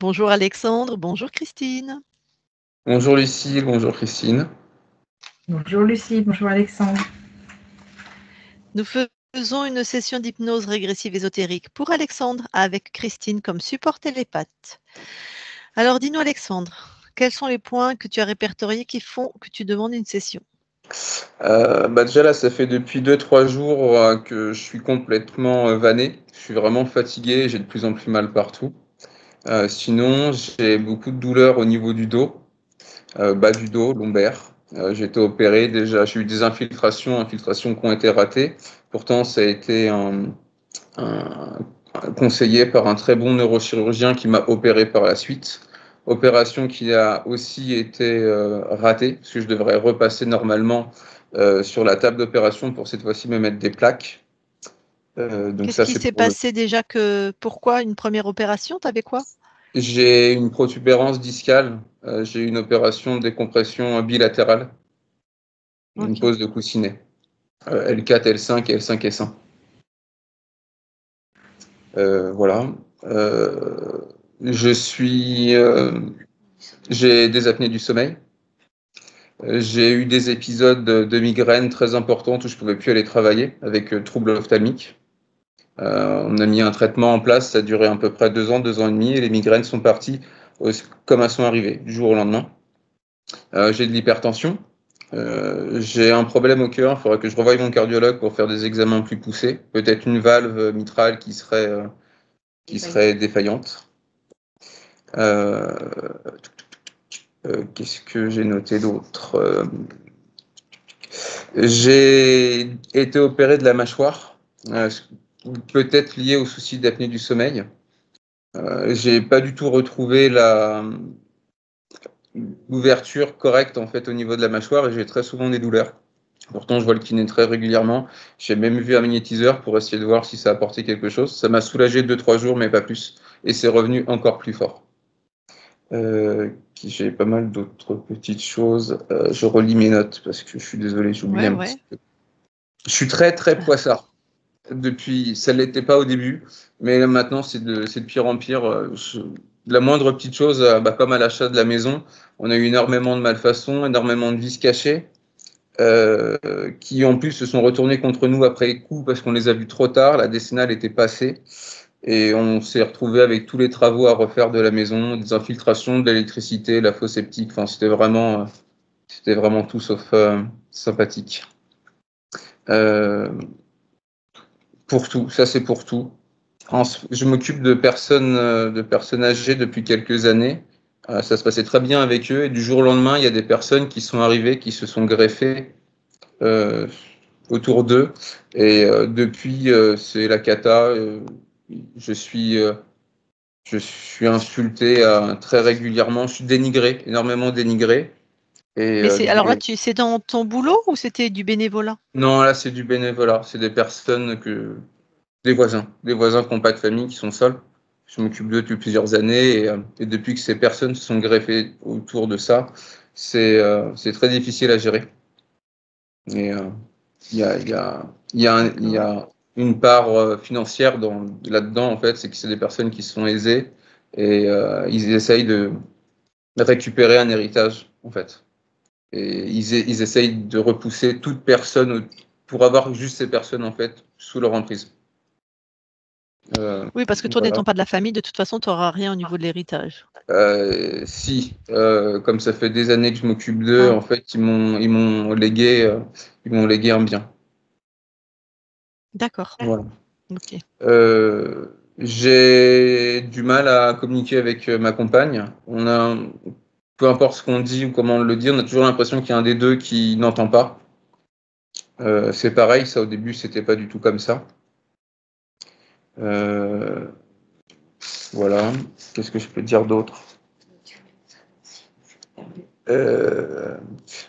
Bonjour Alexandre, bonjour Christine. Bonjour Lucie, bonjour Christine. Bonjour Lucie, bonjour Alexandre. Nous faisons une session d'hypnose régressive ésotérique pour Alexandre avec Christine comme support télépathe. Alors dis-nous Alexandre, quels sont les points que tu as répertoriés qui font que tu demandes une session? Déjà là, ça fait depuis 2-3 jours que je suis complètement vanné. Je suis vraiment fatigué, j'ai de plus en plus mal partout. Sinon, j'ai beaucoup de douleurs au niveau du dos, bas du dos, lombaire. J'ai été opéré déjà, j'ai eu des infiltrations qui ont été ratées. Pourtant, ça a été un- conseillé par un très bon neurochirurgien qui m'a opéré par la suite. Opération qui a aussi été ratée, parce que je devrais repasser normalement sur la table d'opération pour cette fois-ci me mettre des plaques. Donc Qu'est-ce ça, qui c'est s'est pour le... passé déjà pourquoi une première opération? T'avais quoi? J'ai une protubérance discale, j'ai eu une opération de décompression bilatérale, une Ok. pose de coussinet, L4, L5 et L5 S1. Voilà. Je suis, j'ai des apnées du sommeil. J'ai eu des épisodes de migraine très importantes où je ne pouvais plus aller travailler avec troubles ophtalmiques. On a mis un traitement en place, ça a duré à peu près 2 ans et demi, et les migraines sont parties comme elles sont arrivées, du jour au lendemain. J'ai de l'hypertension. J'ai un problème au cœur, il faudrait que je revoie mon cardiologue pour faire des examens plus poussés. Peut-être une valve mitrale qui serait défaillante. Qu'est-ce que j'ai noté d'autre? J'ai été opéré de la mâchoire, peut-être lié au souci d'apnée du sommeil. J'ai pas du tout retrouvé l'ouverture correcte en fait au niveau de la mâchoire et j'ai très souvent des douleurs. Pourtant, je vois le kiné très régulièrement. J'ai même vu un magnétiseur pour essayer de voir si ça apportait quelque chose. Ça m'a soulagé 2-3 jours, mais pas plus. Et c'est revenu encore plus fort. J'ai pas mal d'autres petites choses. Je relis mes notes parce que je suis désolé, j'oublie un petit peu. Je suis très très poissard. Ça ne l'était pas au début, mais là, maintenant c'est de pire en pire. La moindre petite chose, comme à l'achat de la maison, on a eu énormément de malfaçons, énormément de vices cachés, qui en plus se sont retournés contre nous après coup parce qu'on les a vus trop tard. La décennale était passée et on s'est retrouvé avec tous les travaux à refaire de la maison, des infiltrations, de l'électricité, la fosse septique. Enfin, c'était vraiment tout sauf sympathique. Pour tout, ça c'est pour tout. Je m'occupe de personnes âgées depuis quelques années. Ça se passait très bien avec eux et du jour au lendemain, il y a des personnes qui sont arrivées, qui se sont greffées euh, autour d'eux. Et depuis, c'est la cata. Je suis, euh, je suis insulté très régulièrement. Je suis dénigré, énormément dénigré. Et, Mais alors là, c'est dans ton boulot ou c'était du bénévolat? non, là c'est du bénévolat. C'est des personnes des voisins qui n'ont pas de famille, qui sont seuls. Je m'occupe d'eux depuis plusieurs années et depuis que ces personnes se sont greffées autour de ça, c'est très difficile à gérer. Et il y a, il y a, il y a une part financière là-dedans, en fait, c'est que c'est des personnes qui sont aisées et ils essayent de récupérer un héritage, en fait. Et ils essayent de repousser toute personne pour avoir juste ces personnes, en fait, sous leur emprise. Oui, parce que toi, Voilà. n'étant pas de la famille, de toute façon, tu n'auras rien au niveau de l'héritage. Si, comme ça fait des années que je m'occupe d'eux, en fait, ils m'ont légué un bien. D'accord. Voilà. Ok. J'ai du mal à communiquer avec ma compagne. Peu importe ce qu'on dit ou comment on le dit, on a toujours l'impression qu'il y a un des deux qui n'entend pas. C'est pareil, ça au début, c'était pas du tout comme ça. Voilà. Qu'est-ce que je peux dire d'autre?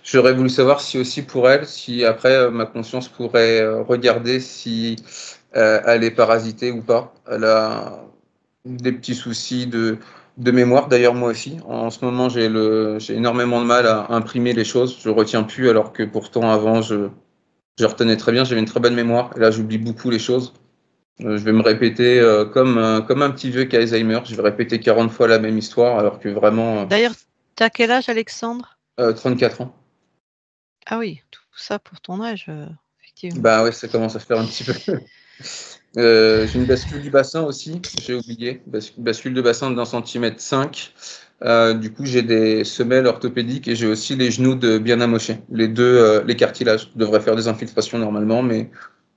J'aurais voulu savoir si aussi pour elle, si après ma conscience pourrait regarder si elle est parasitée ou pas. Elle a des petits soucis de mémoire, d'ailleurs moi aussi. En ce moment, j'ai énormément de mal à imprimer les choses. Je retiens plus alors que pourtant avant, je retenais très bien. J'avais une très bonne mémoire. Et là, j'oublie beaucoup les choses. Je vais me répéter comme un petit vieux qui a Alzheimer. Je vais répéter 40 fois la même histoire, alors que vraiment, D'ailleurs, tu as quel âge, Alexandre? 34 ans. Ah oui, tout ça pour ton âge, effectivement. Bah ouais, ça commence à faire un petit peu. J'ai une bascule du bassin aussi, j'ai oublié. Bascule de bassin d'1,5 centimètre. Du coup, j'ai des semelles orthopédiques et j'ai aussi les genoux bien amochés. Les deux, les cartilages. Je devrais faire des infiltrations normalement, mais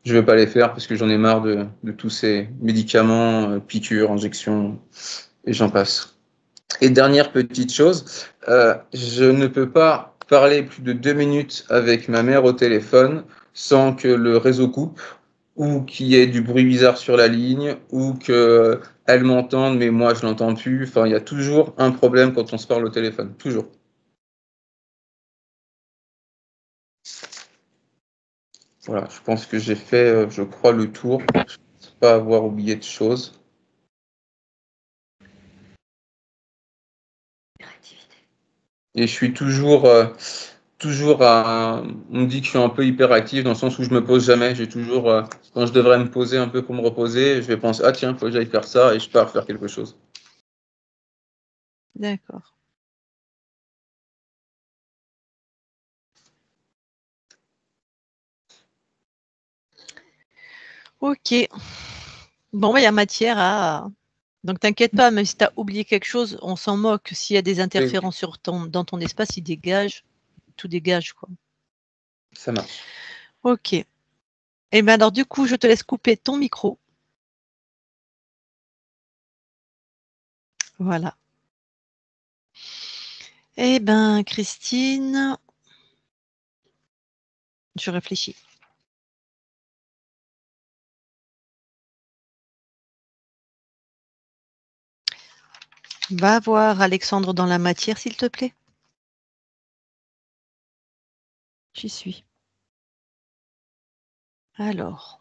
je ne vais pas les faire parce que j'en ai marre de tous ces médicaments, piqûres, injections, et j'en passe. Et dernière petite chose, je ne peux pas parler plus de 2 minutes avec ma mère au téléphone sans que le réseau coupe ou qu'il y ait du bruit bizarre sur la ligne ou qu'elle m'entende mais moi je l'entends plus. Enfin, il y a toujours un problème quand on se parle au téléphone, toujours. Voilà, je pense que j'ai fait, je crois, le tour. Je ne pense pas avoir oublié de choses. Et je suis toujours on me dit que je suis un peu hyperactif dans le sens où je me pose jamais. J'ai toujours, quand je devrais me poser un peu pour me reposer, je vais penser, ah tiens, faut que j'aille faire ça et je pars faire quelque chose. D'accord. Ok. Bon, il y a matière à. Donc, t'inquiète pas, même si tu as oublié quelque chose, on s'en moque. S'il y a des Oui, interférences dans ton espace, il dégage, tout dégage, quoi. ça marche. Ok. Et bien alors, du coup, je te laisse couper ton micro. Voilà. Eh ben, Christine, je réfléchis. Va voir Alexandre dans la matière, s'il te plaît. J'y suis. Alors,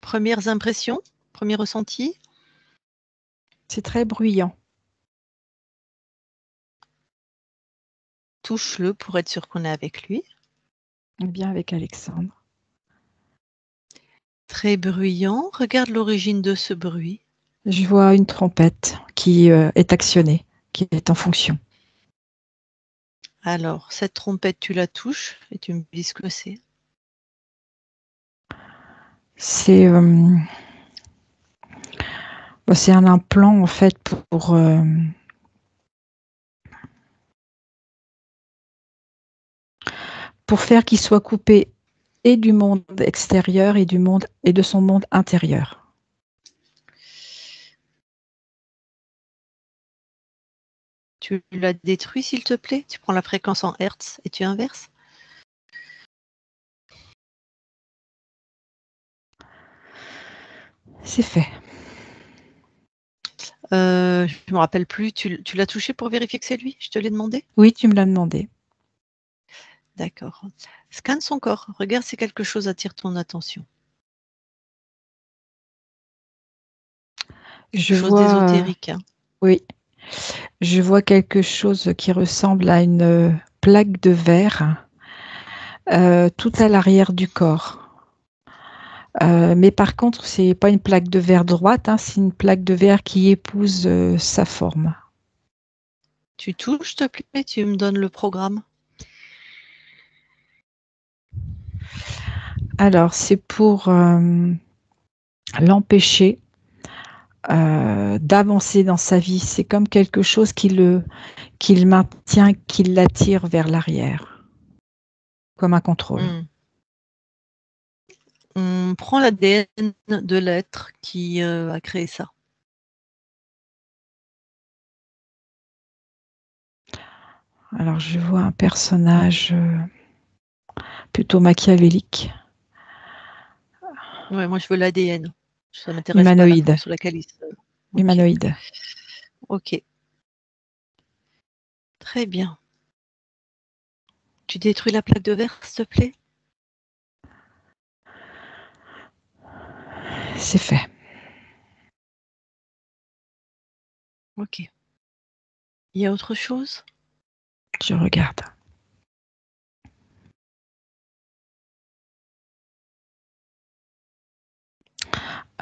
premières impressions, premier ressenti. C'est très bruyant. Touche-le pour être sûr qu'on est avec lui. Bien avec Alexandre. Très bruyant. Regarde l'origine de ce bruit. Je vois une trompette qui est actionnée, qui est en fonction. Alors, cette trompette, tu la touches et tu me dis ce que c'est. C'est un implant en fait pour faire qu'il soit coupé et du monde extérieur et de son monde intérieur. Tu la détruis, s'il te plaît. Tu prends la fréquence en Hertz et tu inverses. C'est fait. Je ne me rappelle plus. Tu l'as touché pour vérifier que c'est lui? Je te l'ai demandé? Oui, tu me l'as demandé. D'accord. Scanne son corps. Regarde si quelque chose attire ton attention. Je Quelque chose vois, d'ésotérique. Hein. oui, je vois quelque chose qui ressemble à une plaque de verre tout à l'arrière du corps. Mais par contre, c'est pas une plaque de verre droite, hein, c'est une plaque de verre qui épouse sa forme. Tu touches, s'il te plaît, tu me donnes le programme. Alors, c'est pour l'empêcher d'avancer dans sa vie. C'est comme quelque chose qui le maintient, qui l'attire vers l'arrière, comme un contrôle. On prend l'ADN de l'être qui a créé ça. Alors, je vois un personnage plutôt machiavélique. Ouais, moi, je veux l'ADN. Ça ne m'intéresse pas la Humanoïde. forme sur laquelle il se... Okay. Humanoïde. Ok. Très bien. Tu détruis la plaque de verre, s'il te plaît? C'est fait. Ok. Il y a autre chose? Je regarde.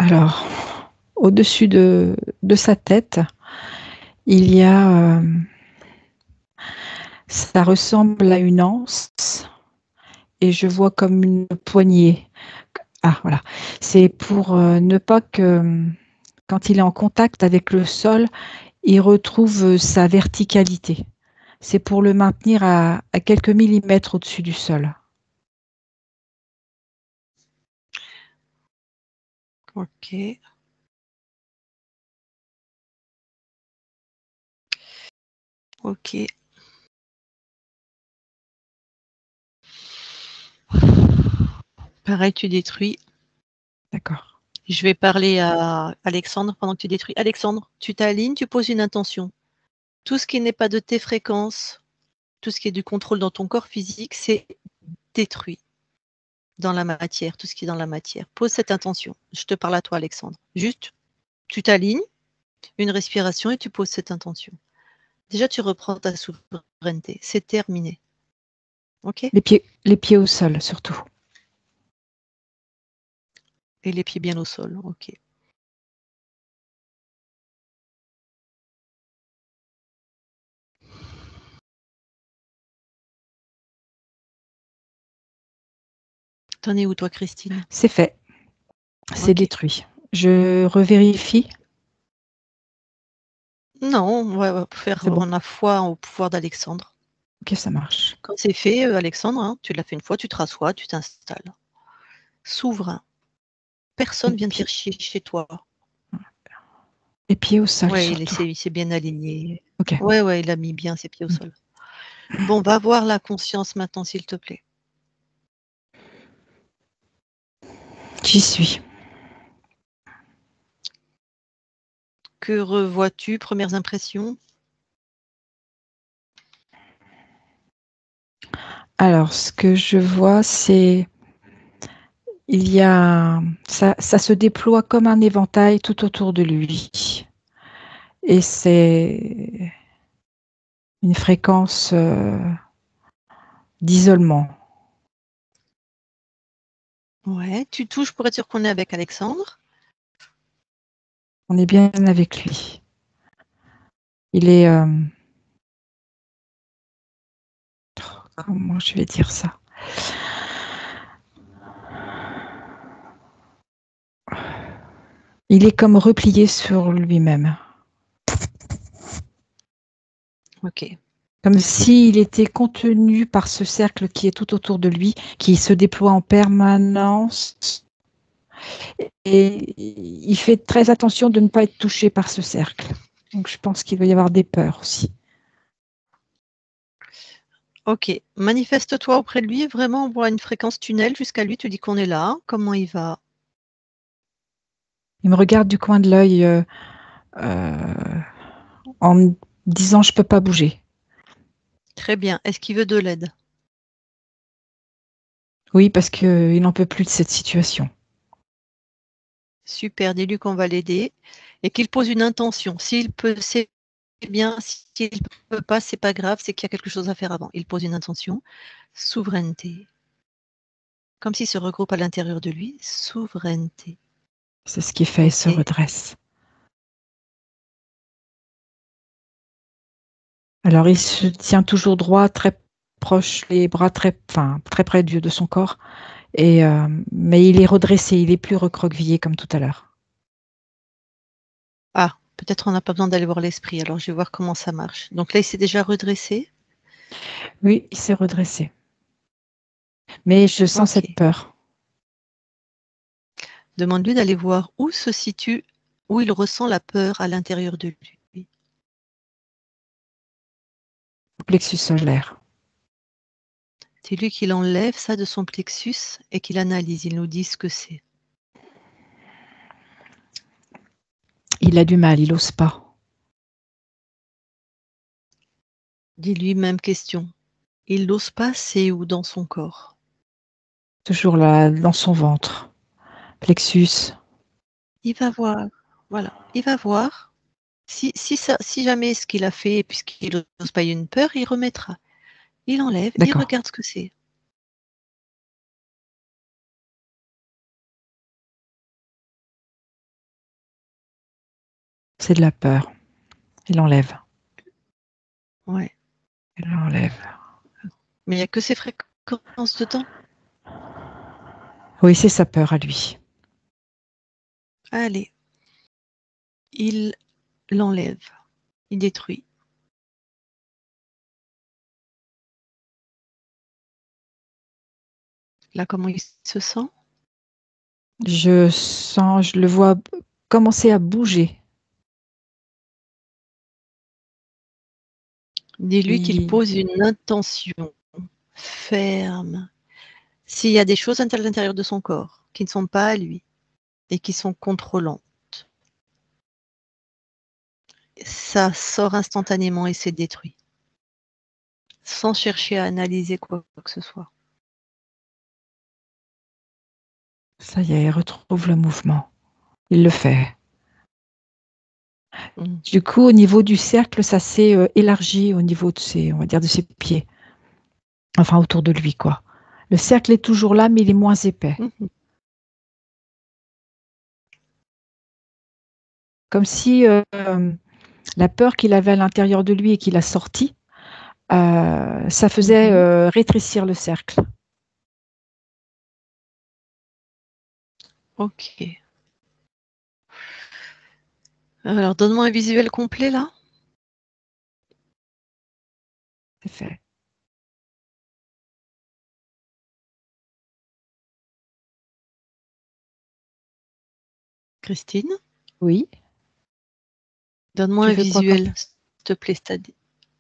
Alors, au-dessus de sa tête, il y a, ça ressemble à une anse, et je vois comme une poignée. Ah, voilà. C'est pour ne pas que, quand il est en contact avec le sol, il retrouve sa verticalité. C'est pour le maintenir à quelques millimètres au-dessus du sol. Ok. Ok. Pareil, tu détruis. D'accord. Je vais parler à Alexandre pendant que tu détruis. Alexandre, tu t'alignes, tu poses une intention. Tout ce qui n'est pas de tes fréquences, tout ce qui est du contrôle dans ton corps physique, c'est détruit dans la matière, tout ce qui est dans la matière. Pose cette intention. Je te parle à toi, Alexandre. Juste, tu t'alignes, une respiration et tu poses cette intention. Déjà, tu reprends ta souveraineté. C'est terminé. OK? Les pieds au sol, surtout. Et les pieds bien au sol. OK. T'en es où, toi, Christine? C'est fait. C'est OK. détruit. Je revérifie. Non, on va faire C'est bon. on a foi au pouvoir d'Alexandre. Ok, ça marche. Quand c'est fait, Alexandre, hein, tu l'as fait une fois, tu te rassois, tu t'installes. Souverain. Personne vient te faire chier chez toi. Les pieds au sol, Ouais, surtout. il s'est bien aligné. Ok. Ouais, il a mis bien ses pieds au sol. Bon, va voir la conscience maintenant, s'il te plaît. J'y suis. Que revois-tu? Premières impressions? Alors, ce que je vois, c'est il y a ça se déploie comme un éventail tout autour de lui. Et c'est une fréquence d'isolement. Ouais, tu touches pour être sûr qu'on est avec Alexandre. On est bien avec lui. Il est... comment je vais dire ça? Il est comme replié sur lui-même. Ok. Comme s'il était contenu par ce cercle qui est tout autour de lui, qui se déploie en permanence. Et il fait très attention de ne pas être touché par ce cercle. Donc je pense qu'il va y avoir des peurs aussi. Ok. Manifeste-toi auprès de lui. Vraiment, on voit une fréquence tunnel jusqu'à lui. Tu dis qu'on est là. Comment il va? Il me regarde du coin de l'œil en me disant je peux pas bouger. Très bien. Est-ce qu'il veut de l'aide? Oui, parce qu'il n'en peut plus de cette situation. Super. Dis-lui qu'on va l'aider et qu'il pose une intention. S'il peut, c'est bien. S'il ne peut pas, c'est pas grave. C'est qu'il y a quelque chose à faire avant. Il pose une intention. Souveraineté. Comme s'il se regroupe à l'intérieur de lui. Souveraineté. C'est ce qu'il fait, il se Ok. redresse. Alors il se tient toujours droit, très proche, les bras très près de son corps. Mais il est redressé, il est plus recroquevillé comme tout à l'heure. Ah, peut-être on n'a pas besoin d'aller voir l'esprit. Alors, je vais voir comment ça marche. Donc là, il s'est déjà redressé. Oui, il s'est redressé. Mais je sens cette Ok. peur. Demande-lui d'aller voir où se situe, où il ressent la peur à l'intérieur de lui. Plexus solaire. Dis-lui qu'il enlève ça de son plexus et qu'il analyse. Il nous dit ce que c'est. Il a du mal, il n'ose pas. Dis-lui même question. Il n'ose pas, c'est où dans son corps? Toujours là, dans son ventre. Plexus. Il va voir. Voilà. Il va voir. Si jamais ce qu'il a fait, puisqu'il n'ose pas, il y a une peur, il remettra. Il enlève, il D'accord. regarde ce que c'est. C'est de la peur. Il enlève. Ouais. Il enlève. Mais il n'y a que ces fréquences dedans. Oui, c'est sa peur à lui. Allez. Il l'enlève. Il détruit. Là, comment il se sent? Je le vois commencer à bouger. Dis-lui qu'il Il- pose une intention ferme. S'il y a des choses à l'intérieur de son corps qui ne sont pas à lui et qui sont contrôlantes, ça sort instantanément et c'est détruit, sans chercher à analyser quoi que ce soit. Ça y est, il retrouve le mouvement. Il le fait. Mm. Du coup, au niveau du cercle, ça s'est élargi au niveau de ses, on va dire, de ses pieds. Enfin, autour de lui, quoi. Le cercle est toujours là, mais il est moins épais. Mhm. Comme si la peur qu'il avait à l'intérieur de lui et qu'il a sorti, ça faisait rétrécir le cercle. Ok. Alors, donne-moi un visuel complet là. C'est fait. Christine, Oui. donne-moi Tu un veux quoi comme visuel, s'il te plaît.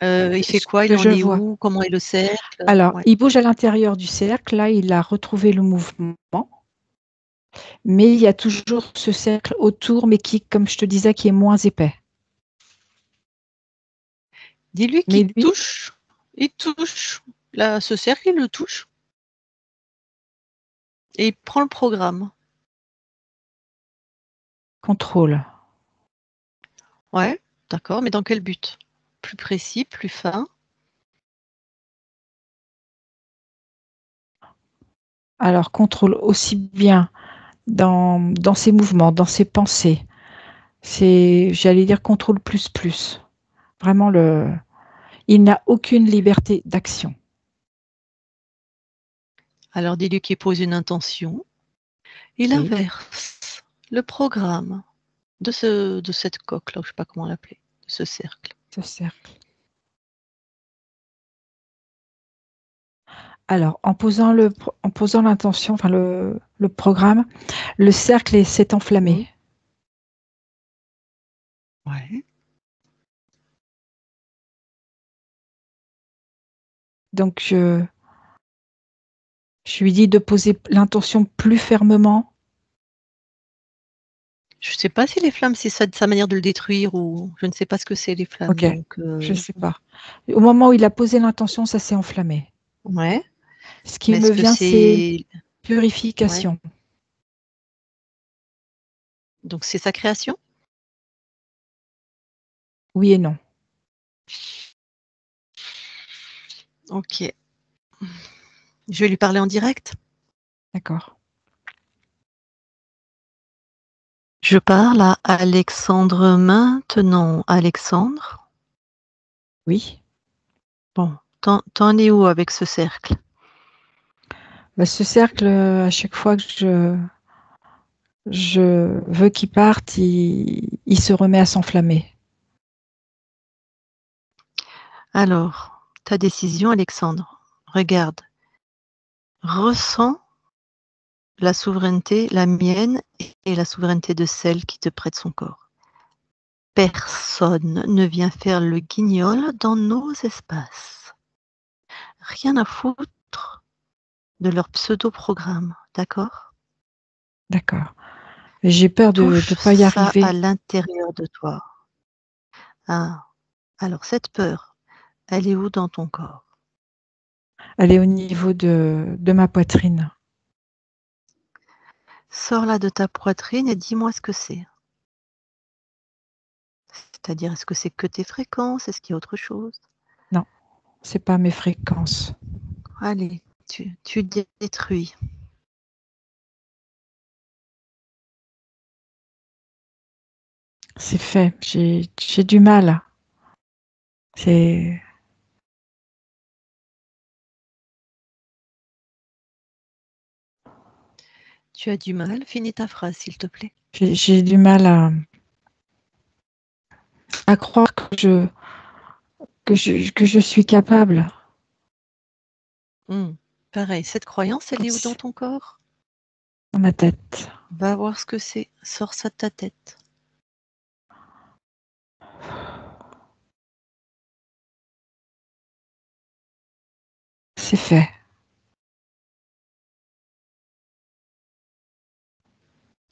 Il fait ce quoi? Il que en je est vois? où? Comment est le cercle? Alors, Ouais. il bouge à l'intérieur du cercle. Là, il a retrouvé le mouvement. Mais il y a toujours ce cercle autour, mais qui, comme je te disais, qui est moins épais. Dis-lui Mais qu'il lui, touche. Il touche. Là, ce cercle, il le touche. Et il prend le programme. contrôle. Ouais, d'accord, mais dans quel but? Plus précis, plus fin? Alors, contrôle aussi bien dans ses mouvements, dans ses pensées. C'est, j'allais dire, contrôle plus plus. Vraiment, il n'a aucune liberté d'action. Alors dis-lui qu'il pose une intention. Il Oui, inverse le programme de cette coque là, je ne sais pas comment l'appeler, de ce cercle. ce cercle. Alors, en posant l'intention, enfin le programme, le cercle s'est enflammé. Ouais. Donc, je lui dis de poser l'intention plus fermement. Je ne sais pas si les flammes, c'est sa manière de le détruire ou je ne sais pas ce que c'est les flammes. Ok, Donc, je ne sais pas. Au moment où il a posé l'intention, ça s'est enflammé. ouais. Ce qui Mais me est-ce que vient, c'est c'est ouais. purification. Donc c'est sa création? Oui et non. Ok. Je vais lui parler en direct. D'accord. Je parle à Alexandre maintenant. Alexandre, Oui. bon, t'en es où avec ce cercle? Bah, ce cercle, à chaque fois que je veux qu'il parte, il se remet à s'enflammer. Alors, ta décision, Alexandre. Regarde, ressens la souveraineté, la mienne et la souveraineté de celle qui te prête son corps. Personne ne vient faire le guignol dans nos espaces. Rien à foutre de leur pseudo-programme, d'accord? D'accord. J'ai peur de Touche ne pas y ça à arriver. l'intérieur de toi. Ah, alors cette peur, elle est où dans ton corps? Elle est au niveau de ma poitrine. Sors-la de ta poitrine et dis-moi ce que c'est. C'est-à-dire, est-ce que c'est que tes fréquences? Est-ce qu'il y a autre chose? Non, c'est pas mes fréquences. Allez, tu détruis. C'est fait. J'ai du mal. C'est... Tu as du mal. Finis ta phrase, s'il te plaît. J'ai du mal à croire que je suis capable. Pareil, cette croyance, elle est où dans ton corps? Dans ma tête. Va voir ce que c'est. Sors ça de ta tête. C'est fait.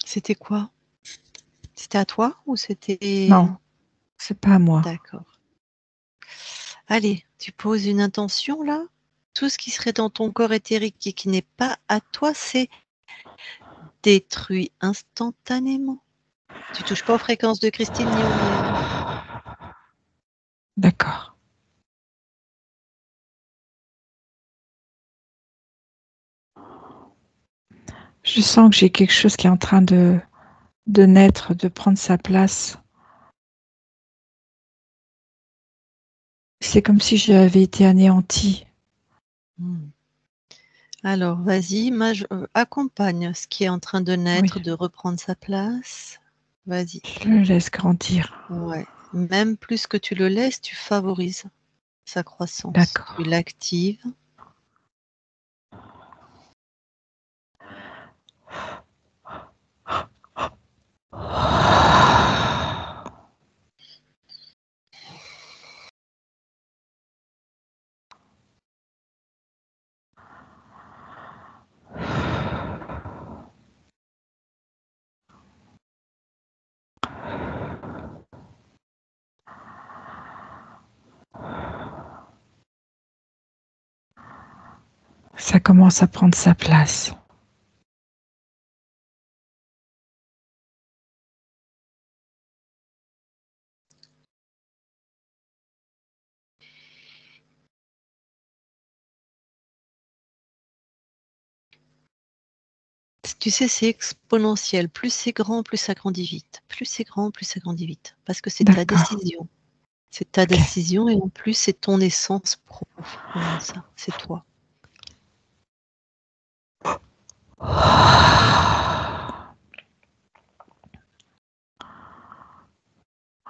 C'était quoi? C'était à toi ou c'était... Non, c'est pas à moi. D'accord. Allez, tu poses une intention là. Tout ce qui serait dans ton corps éthérique et qui n'est pas à toi, c'est détruit instantanément. Tu touches pas aux fréquences de Christine ni aux miennes. D'accord. Je sens que j'ai quelque chose qui est en train de naître, de prendre sa place. C'est comme si j'avais été anéantie. Alors, vas-y, accompagne ce qui est en train de naître, Oui. de reprendre sa place. Vas-y. Je le laisse grandir. Ouais. Même plus que tu le laisses, tu favorises sa croissance. D'accord. Tu l'actives. Ça commence à prendre sa place. Tu sais, c'est exponentiel. Plus c'est grand, plus ça grandit vite. Plus c'est grand, plus ça grandit vite. Parce que c'est ta décision. C'est ta décision et en plus, c'est ton essence profonde, ça. C'est toi.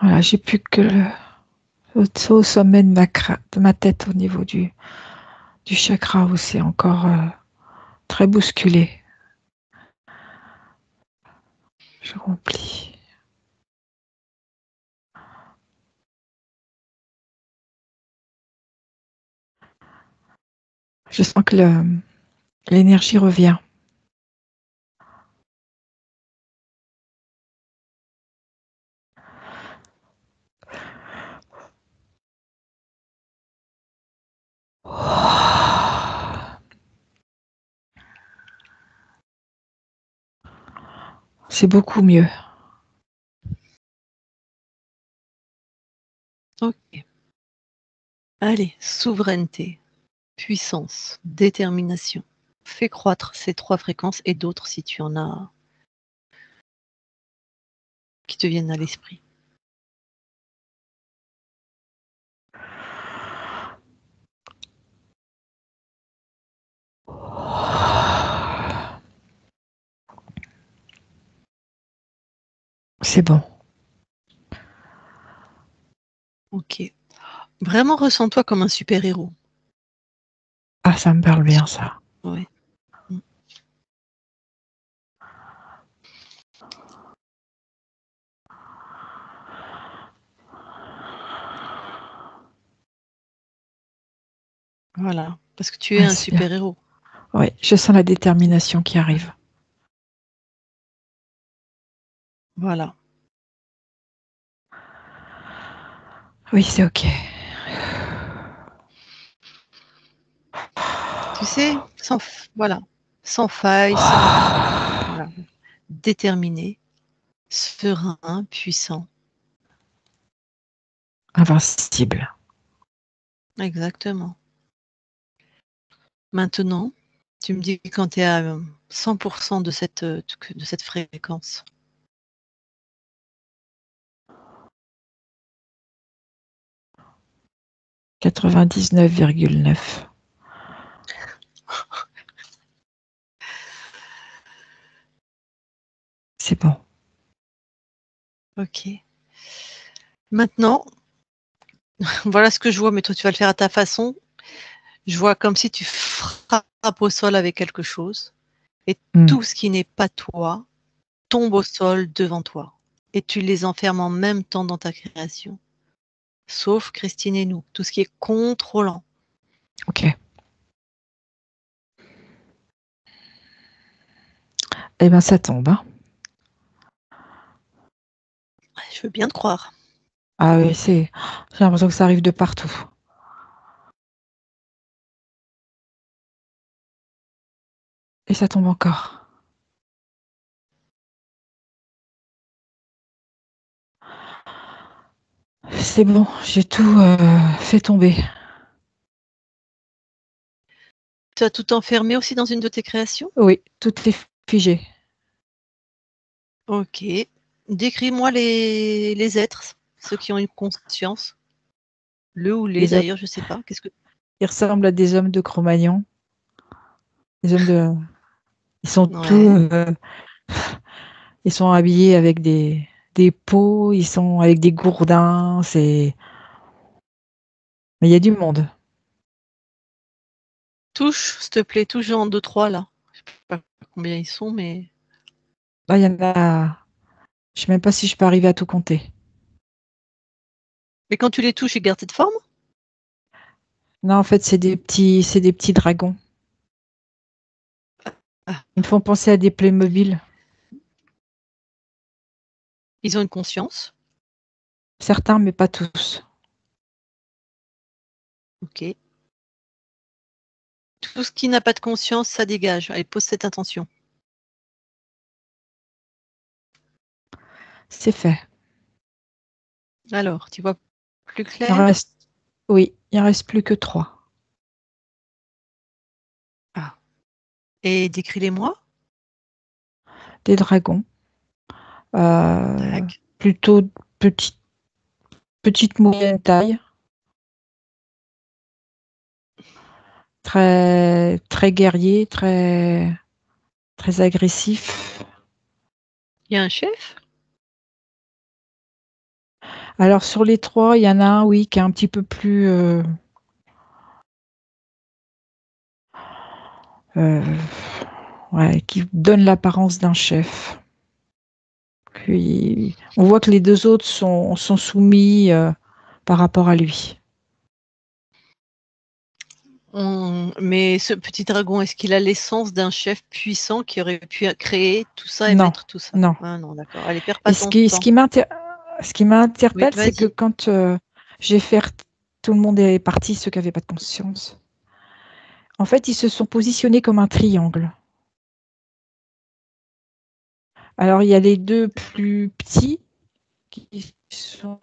Voilà, j'ai plus que au sommet de ma tête au niveau du chakra où c'est encore très bousculé. Je remplis. Je sens que l'énergie revient. C'est beaucoup mieux. Ok. Allez, souveraineté, puissance, détermination. Fais croître ces 3 fréquences et d'autres si tu en as qui te viennent à l'esprit. C'est bon. Ok. Vraiment ressens-toi comme un super-héros. Ah, ça me parle bien, ça. Ouais. Voilà. Parce que tu es un super-héros. Oui, je sens la détermination qui arrive. Voilà. Oui, c'est ok. Tu sais, sans faille, voilà. Déterminé, serein, puissant. Invincible. Exactement. Maintenant, tu me dis quand tu es à 100% de cette fréquence. 99,9. C'est bon. Ok. Maintenant, voilà ce que je vois, mais toi, tu vas le faire à ta façon. Je vois comme si tu frappes au sol avec quelque chose et tout ce qui n'est pas toi tombe au sol devant toi. Et tu les enfermes en même temps dans ta création. Sauf Christine et nous, tout ce qui est contrôlant. Ok. Eh bien, ça tombe. Hein. Je veux bien te croire. Ah oui, j'ai l'impression que ça arrive de partout. Et ça tombe encore. C'est bon, j'ai tout fait tomber. Tu as tout enfermé aussi dans une de tes créations? Oui, tout est figé. Ok. Décris-moi les êtres, ceux qui ont une conscience. Le ou les Les hommes, d'ailleurs, je sais pas. Qu'est-ce que ils ressemblent à des hommes de Cro-Magnon. Des hommes de. Ils sont tous. Ouais. Ils sont habillés avec des peaux, ils sont avec des gourdins. Mais il y a du monde. Touche, s'il te plaît, touche en 2, 3 là. Je sais pas combien ils sont, mais. Là, il y en a. Je sais même pas si je peux arriver à tout compter. Mais quand tu les touches, ils gardent cette forme? Non, en fait, c'est des petits dragons. Ah, Ils me font penser à des Playmobil. ils ont une conscience. Certains, mais pas tous. Ok. Tout ce qui n'a pas de conscience, ça dégage. Allez, pose cette intention. C'est fait. Alors, tu vois plus Il en clair? reste. Oui, il en reste plus que 3. Ah. Et décris-les-moi. Des dragons. Euh, Tac. plutôt petite, petite moyenne taille. Très, très guerrier, très, très agressif. Il y a un chef? Alors sur les 3, il y en a un, oui, qui est un petit peu plus euh, ouais, qui donne l'apparence d'un chef. Puis on voit que les deux autres sont soumis par rapport à lui. Mais ce petit dragon, est-ce qu'il a l'essence d'un chef puissant qui aurait pu créer tout ça et Non, mettre tout ça? non. Ah non, d'accord. Allez, perds Et pas ton ce temps. qui Oui, m'interpelle, c'est que vas-y. quand j'ai fait, tout le monde est parti, ceux qui n'avaient pas de conscience. En fait, ils se sont positionnés comme un triangle. Alors, il y a les deux plus petits qui sont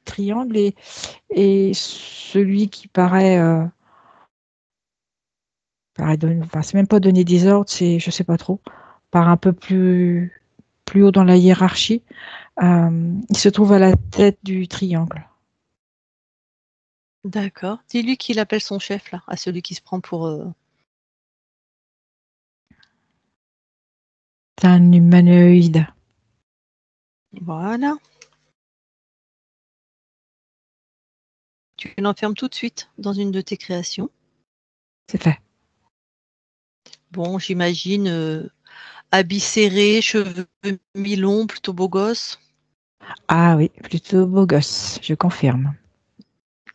triangle et celui qui enfin, c'est même pas donner des ordres, c'est, je sais pas trop, par un peu plus haut dans la hiérarchie, il se trouve à la tête du triangle. D'accord. Dis-lui qu'il appelle son chef, là, à celui qui se prend pour. C'est un humanoïde. Voilà. Tu l'enfermes tout de suite dans une de tes créations. C'est fait. Bon, j'imagine habits serrés, cheveux mi-longs, plutôt beau gosse. Ah oui, plutôt beau gosse, je confirme.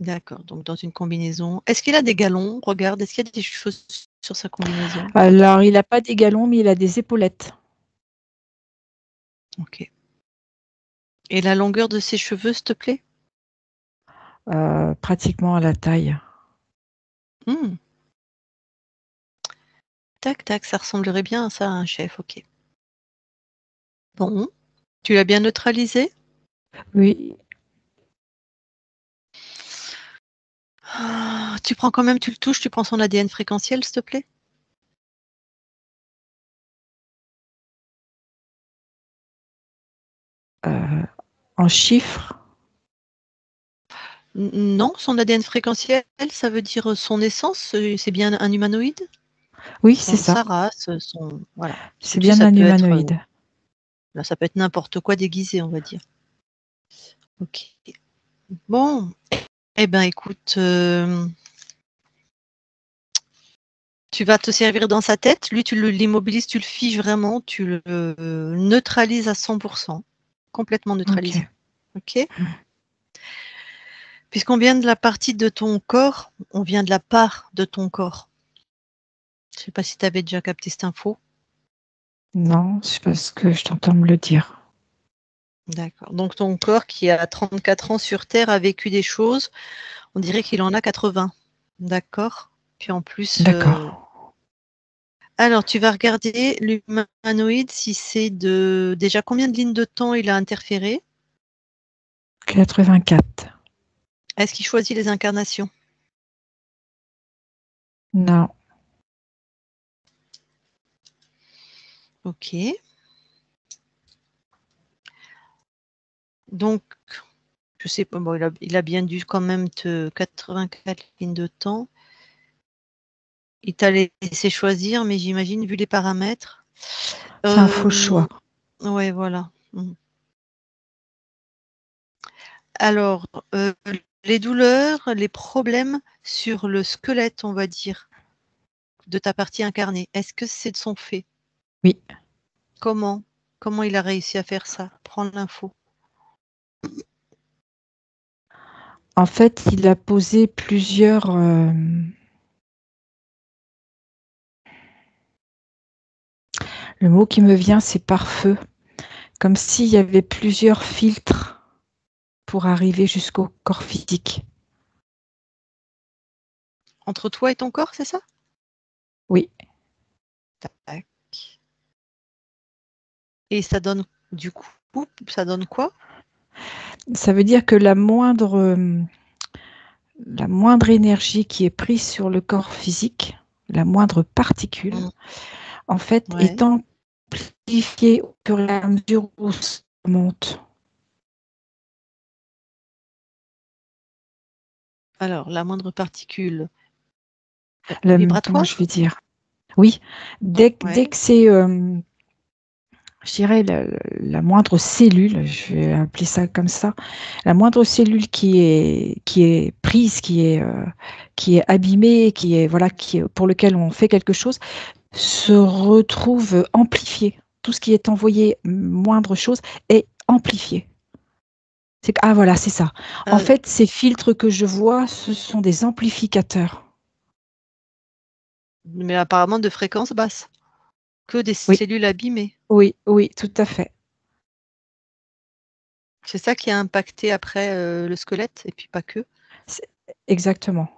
D'accord, donc dans une combinaison. Est-ce qu'il a des galons? Regarde, est-ce qu'il y a des choses sur sa combinaison? Alors, il n'a pas des galons, mais il a des épaulettes. Ok. Et la longueur de ses cheveux, s'il te plaît? Pratiquement à la taille. Hmm. Tac, tac, ça ressemblerait bien à ça à un chef, ok. Bon, tu l'as bien neutralisé? Oui, Ah, tu prends quand même, tu le touches, tu prends son ADN fréquentiel, s'il te plaît? en chiffres. Non, son ADN fréquentiel, ça veut dire son essence, c'est bien un humanoïde? Oui, c'est ça. Sa race, voilà. C'est bien un humanoïde. Là, ça peut être n'importe quoi déguisé, on va dire. Ok. Bon, eh ben écoute, tu vas te servir dans sa tête. Lui, tu l'immobilises, tu le figes vraiment, tu le neutralises à 100%. Complètement neutralisé. Ok. Puisqu'on vient de la partie de ton corps, on vient de la part de ton corps. Je ne sais pas si tu avais déjà capté cette info. Non, c'est parce que je t'entends me le dire. D'accord. Donc ton corps qui a 34 ans sur Terre a vécu des choses, on dirait qu'il en a 80. D'accord. Puis en plus, D'accord. alors tu vas regarder l'humanoïde si c'est déjà combien de lignes de temps il a interféré. 84. Est-ce qu'il choisit les incarnations? Non. Ok. Donc, je sais pas, bon, il a bien dû quand même te 84 lignes de temps. Il t'a laissé choisir, mais j'imagine, vu les paramètres. C'est un faux choix. Ouais, voilà. Alors, les douleurs, les problèmes sur le squelette, on va dire, de ta partie incarnée, est-ce que c'est de son fait? Oui. Comment? Comment il a réussi à faire ça? Prends l'info. En fait, il a posé plusieurs... Le mot qui me vient, c'est pare-feu. Comme s'il y avait plusieurs filtres pour arriver jusqu'au corps physique. Entre toi et ton corps, c'est ça? Oui. Tac. Et ça donne, du coup, ça donne quoi? Ça veut dire que la moindre énergie qui est prise sur le corps physique, la moindre particule, en fait, Ouais. est amplifiée au fur et à mesure où ça monte. Alors, la moindre particule Comment vibratoire? je vais dire? Oui, dès que c'est, je dirais, la moindre cellule, je vais appeler ça comme ça, la moindre cellule qui est prise, qui est abîmée, voilà, pour lequel on fait quelque chose, se retrouve amplifié. Tout ce qui est envoyé, moindre chose, est amplifié. Ah voilà, c'est ça. En fait, ces filtres que je vois, ce sont des amplificateurs. Mais apparemment de fréquence basse. Que des cellules abîmées. Oui, oui, tout à fait. C'est ça qui a impacté après le squelette, et puis pas que. Exactement.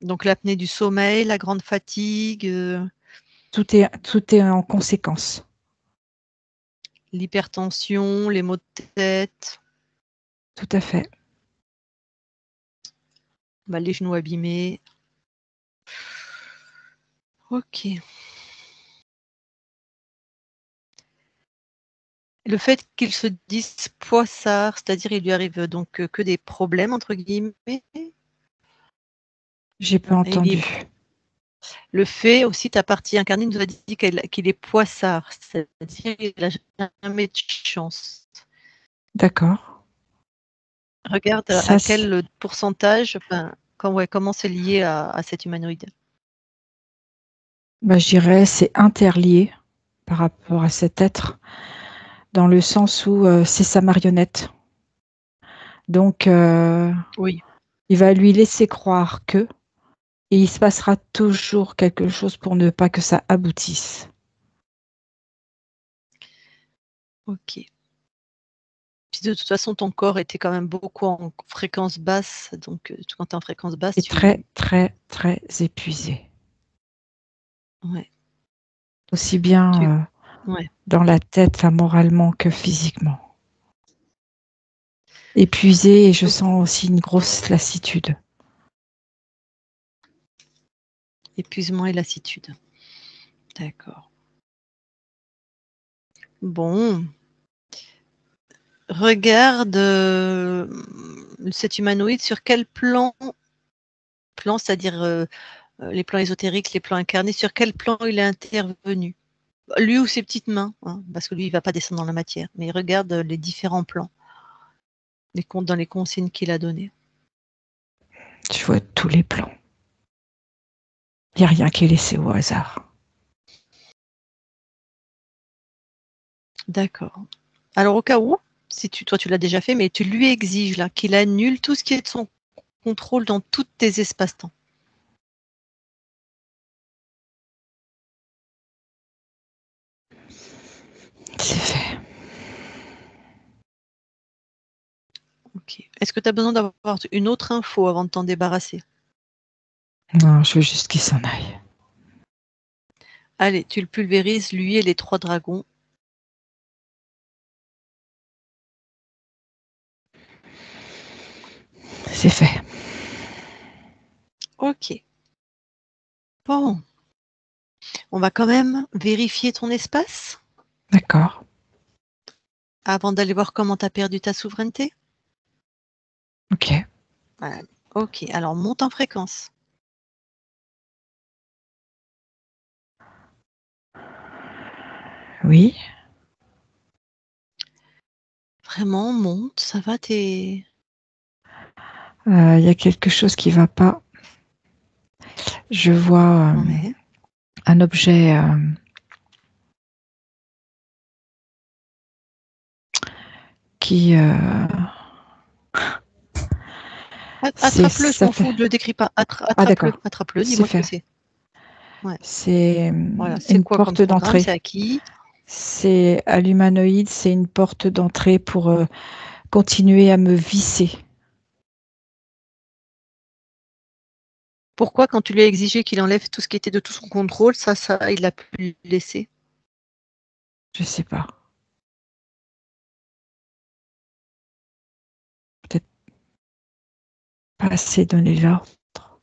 Donc l'apnée du sommeil, la grande fatigue. Tout est en conséquence. L'hypertension, les maux de tête. Tout à fait. Bah, les genoux abîmés. Ok. Le fait qu'il se dise poissard, c'est-à-dire il lui arrive donc que des problèmes, entre guillemets. J'ai pas entendu. Le fait aussi, ta partie incarnée nous a dit qu'il est poissard, c'est-à-dire qu'il n'a jamais de chance. D'accord. Regarde à quel pourcentage, comment c'est lié à cet humanoïde. Bah, je dirais c'est interlié par rapport à cet être, dans le sens où c'est sa marionnette. Donc, Oui. il va lui laisser croire que, et il se passera toujours quelque chose pour ne pas que ça aboutisse. Ok. Puis de toute façon, ton corps était quand même beaucoup en fréquence basse, donc quand tu es en fréquence basse, Et très, très, très épuisé. Ouais. Aussi bien dans la tête, moralement, que physiquement. Épuisé, et je sens aussi une grosse lassitude. Épuisement et lassitude. D'accord. Bon. regarde cet humanoïde sur quel plan, c'est-à-dire les plans ésotériques, les plans incarnés, sur quel plan il est intervenu. Lui ou ses petites mains, hein, parce que lui, il ne va pas descendre dans la matière, mais il regarde les différents plans, dans les consignes qu'il a données. Je vois tous les plans. Il n'y a rien qui est laissé au hasard. D'accord. Alors, au cas où, si toi tu l'as déjà fait, mais tu lui exiges là qu'il annule tout ce qui est de son contrôle dans tous tes espaces-temps. C'est fait. Ok. Est-ce que tu as besoin d'avoir une autre info avant de t'en débarrasser? Non, je veux juste qu'il s'en aille. Allez, tu le pulvérises, lui et les 3 dragons. C'est fait. Ok. Bon. On va quand même vérifier ton espace D'accord. avant d'aller voir comment tu as perdu ta souveraineté. Ok. Voilà. Ok, alors monte en fréquence. Oui. Vraiment, monte, ça va, t'es... Il y a quelque chose qui ne va pas. Je vois Ouais. un objet qui... Attrape-le, je ça m'en fait... fous, ne le décris pas. Ah, Attrape-le, d'accord. attrape-le, C'est dis-moi ce que fait. c'est. Ouais. C'est Voilà, c'est une quoi comme porte programme? d'entrée. C'est à qui? C'est à l'humanoïde, c'est une porte d'entrée pour continuer à me visser. Pourquoi, quand tu lui as exigé qu'il enlève tout ce qui était de tout son contrôle, ça, il a pu le laisser? Je sais pas. Peut-être pas assez donné l'ordre.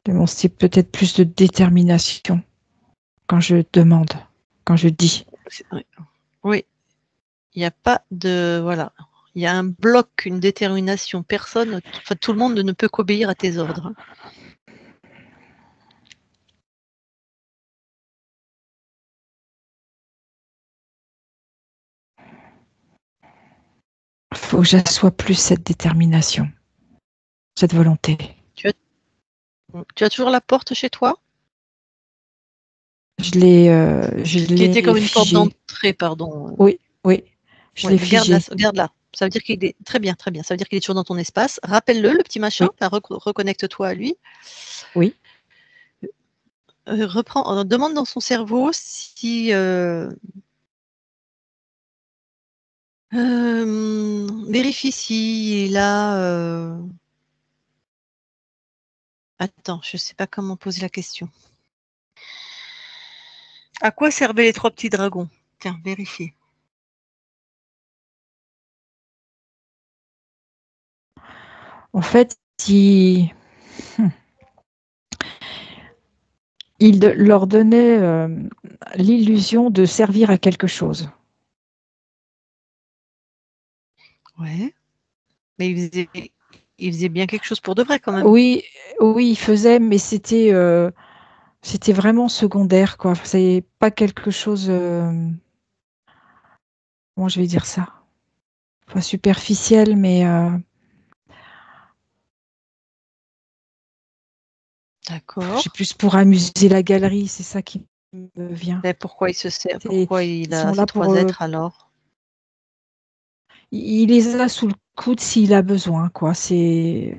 Démonstrer peut-être plus de détermination quand je demande, quand je dis. Oui, il n'y a pas de... Voilà. Il y a un bloc, une détermination. Personne, enfin, tout le monde ne peut qu'obéir à tes ordres. Il faut que j'assoie plus cette détermination, cette volonté. Tu as toujours la porte chez toi? Je Qui était l'ai comme une porte figée. d'entrée, pardon. Oui, oui, je Ouais, l'ai mais figée. garde-la. Ça veut dire qu'il est très bien, très bien. Ça veut dire qu'il est toujours dans ton espace. Rappelle-le, le petit machin. Oui. Enfin, reconnecte-toi à lui. Oui. Demande dans son cerveau si vérifie s'il a. Attends, je ne sais pas comment poser la question. À quoi servaient les 3 petits dragons? Tiens, vérifie. En fait, il leur donnait l'illusion de servir à quelque chose. Ouais. Mais il faisait bien quelque chose pour de vrai quand même. Oui, oui, il faisait, mais c'était vraiment secondaire, quoi. C'est pas quelque chose. Comment je vais dire ça? Pas superficiel, mais D'accord. j'ai plus pour amuser la galerie, c'est ça qui me vient. Mais pourquoi il se sert? C'est- Pourquoi il Ils a sont ces là 3 êtres alors? il les a sous le coude s'il a besoin, quoi. C'est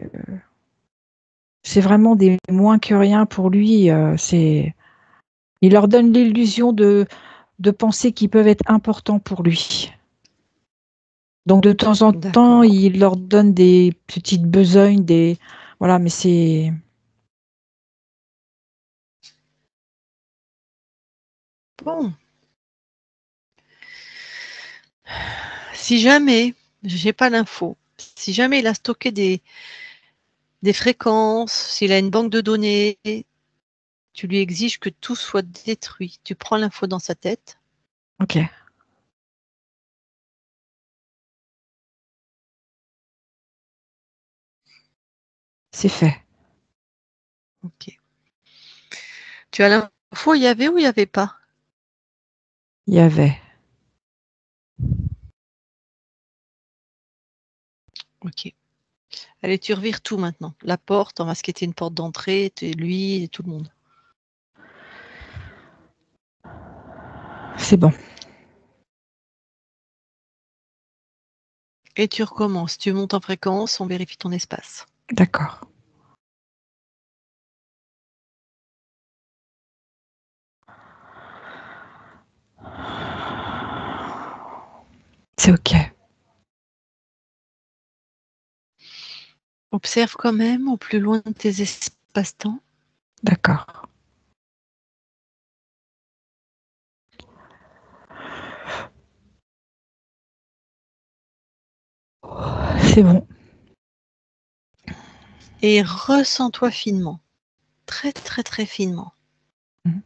vraiment des moins que rien pour lui. Il leur donne l'illusion de penser qu'ils peuvent être importants pour lui. Donc de temps en temps, D'accord. il leur donne des petites besognes, voilà, mais c'est Bon. Si jamais, j'ai pas l'info, si jamais il a stocké des fréquences, s'il a une banque de données, tu lui exiges que tout soit détruit. Tu prends l'info dans sa tête. ok. C'est fait. Ok. Tu as l'info, il y avait ou il n'y avait pas? Il y avait. Ok. Allez, tu revires tout maintenant. La porte, on va ce qui était une porte d'entrée, lui et tout le monde. C'est bon. Et tu recommences. Tu montes en fréquence, on vérifie ton espace. D'accord. C'est OK. Observe quand même au plus loin de tes espaces-temps. D'accord. C'est bon. Et ressens-toi finement. Très, très, très finement. Mmh.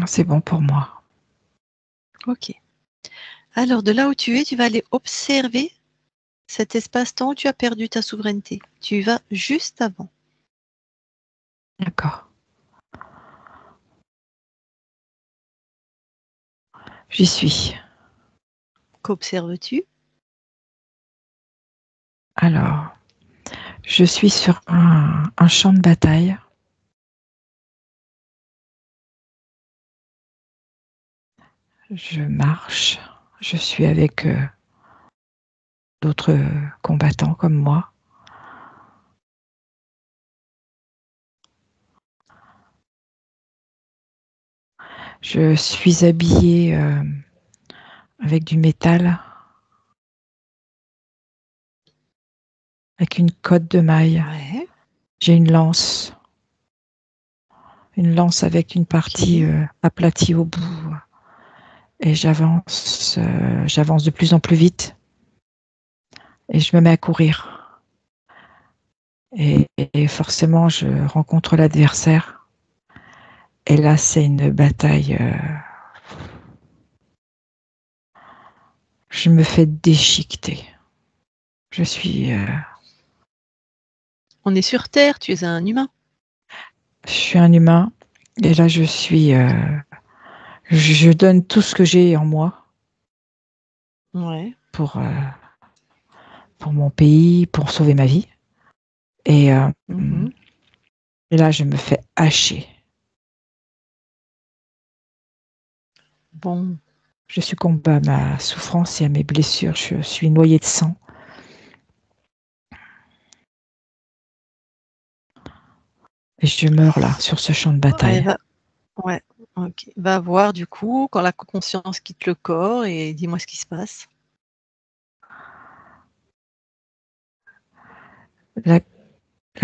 C'est bon pour moi. Ok. Alors, de là où tu es, tu vas aller observer cet espace-temps où tu as perdu ta souveraineté. Tu y vas juste avant. D'accord. J'y suis. Qu'observes-tu? Alors, je suis sur un champ de bataille. Je marche. Je suis avec d'autres combattants comme moi. Je suis habillée avec du métal, avec une cotte de maille. Ouais. J'ai une lance avec une partie aplatie au bout. Et j'avance de plus en plus vite. Et je me mets à courir. Et forcément, je rencontre l'adversaire. Et là, c'est une bataille. Je me fais déchiqueter. Je suis On est sur Terre, tu es un humain. un humain. Et là, je donne tout ce que j'ai en moi Ouais. pour mon pays, pour sauver ma vie. Et Mhm. là, je me fais hacher. Bon. Je succombe à ma souffrance et à mes blessures. Je suis noyée de sang. Et je meurs là, sur ce champ de bataille. Ouais. Ok. Va voir du coup quand la conscience quitte le corps et dis-moi ce qui se passe. La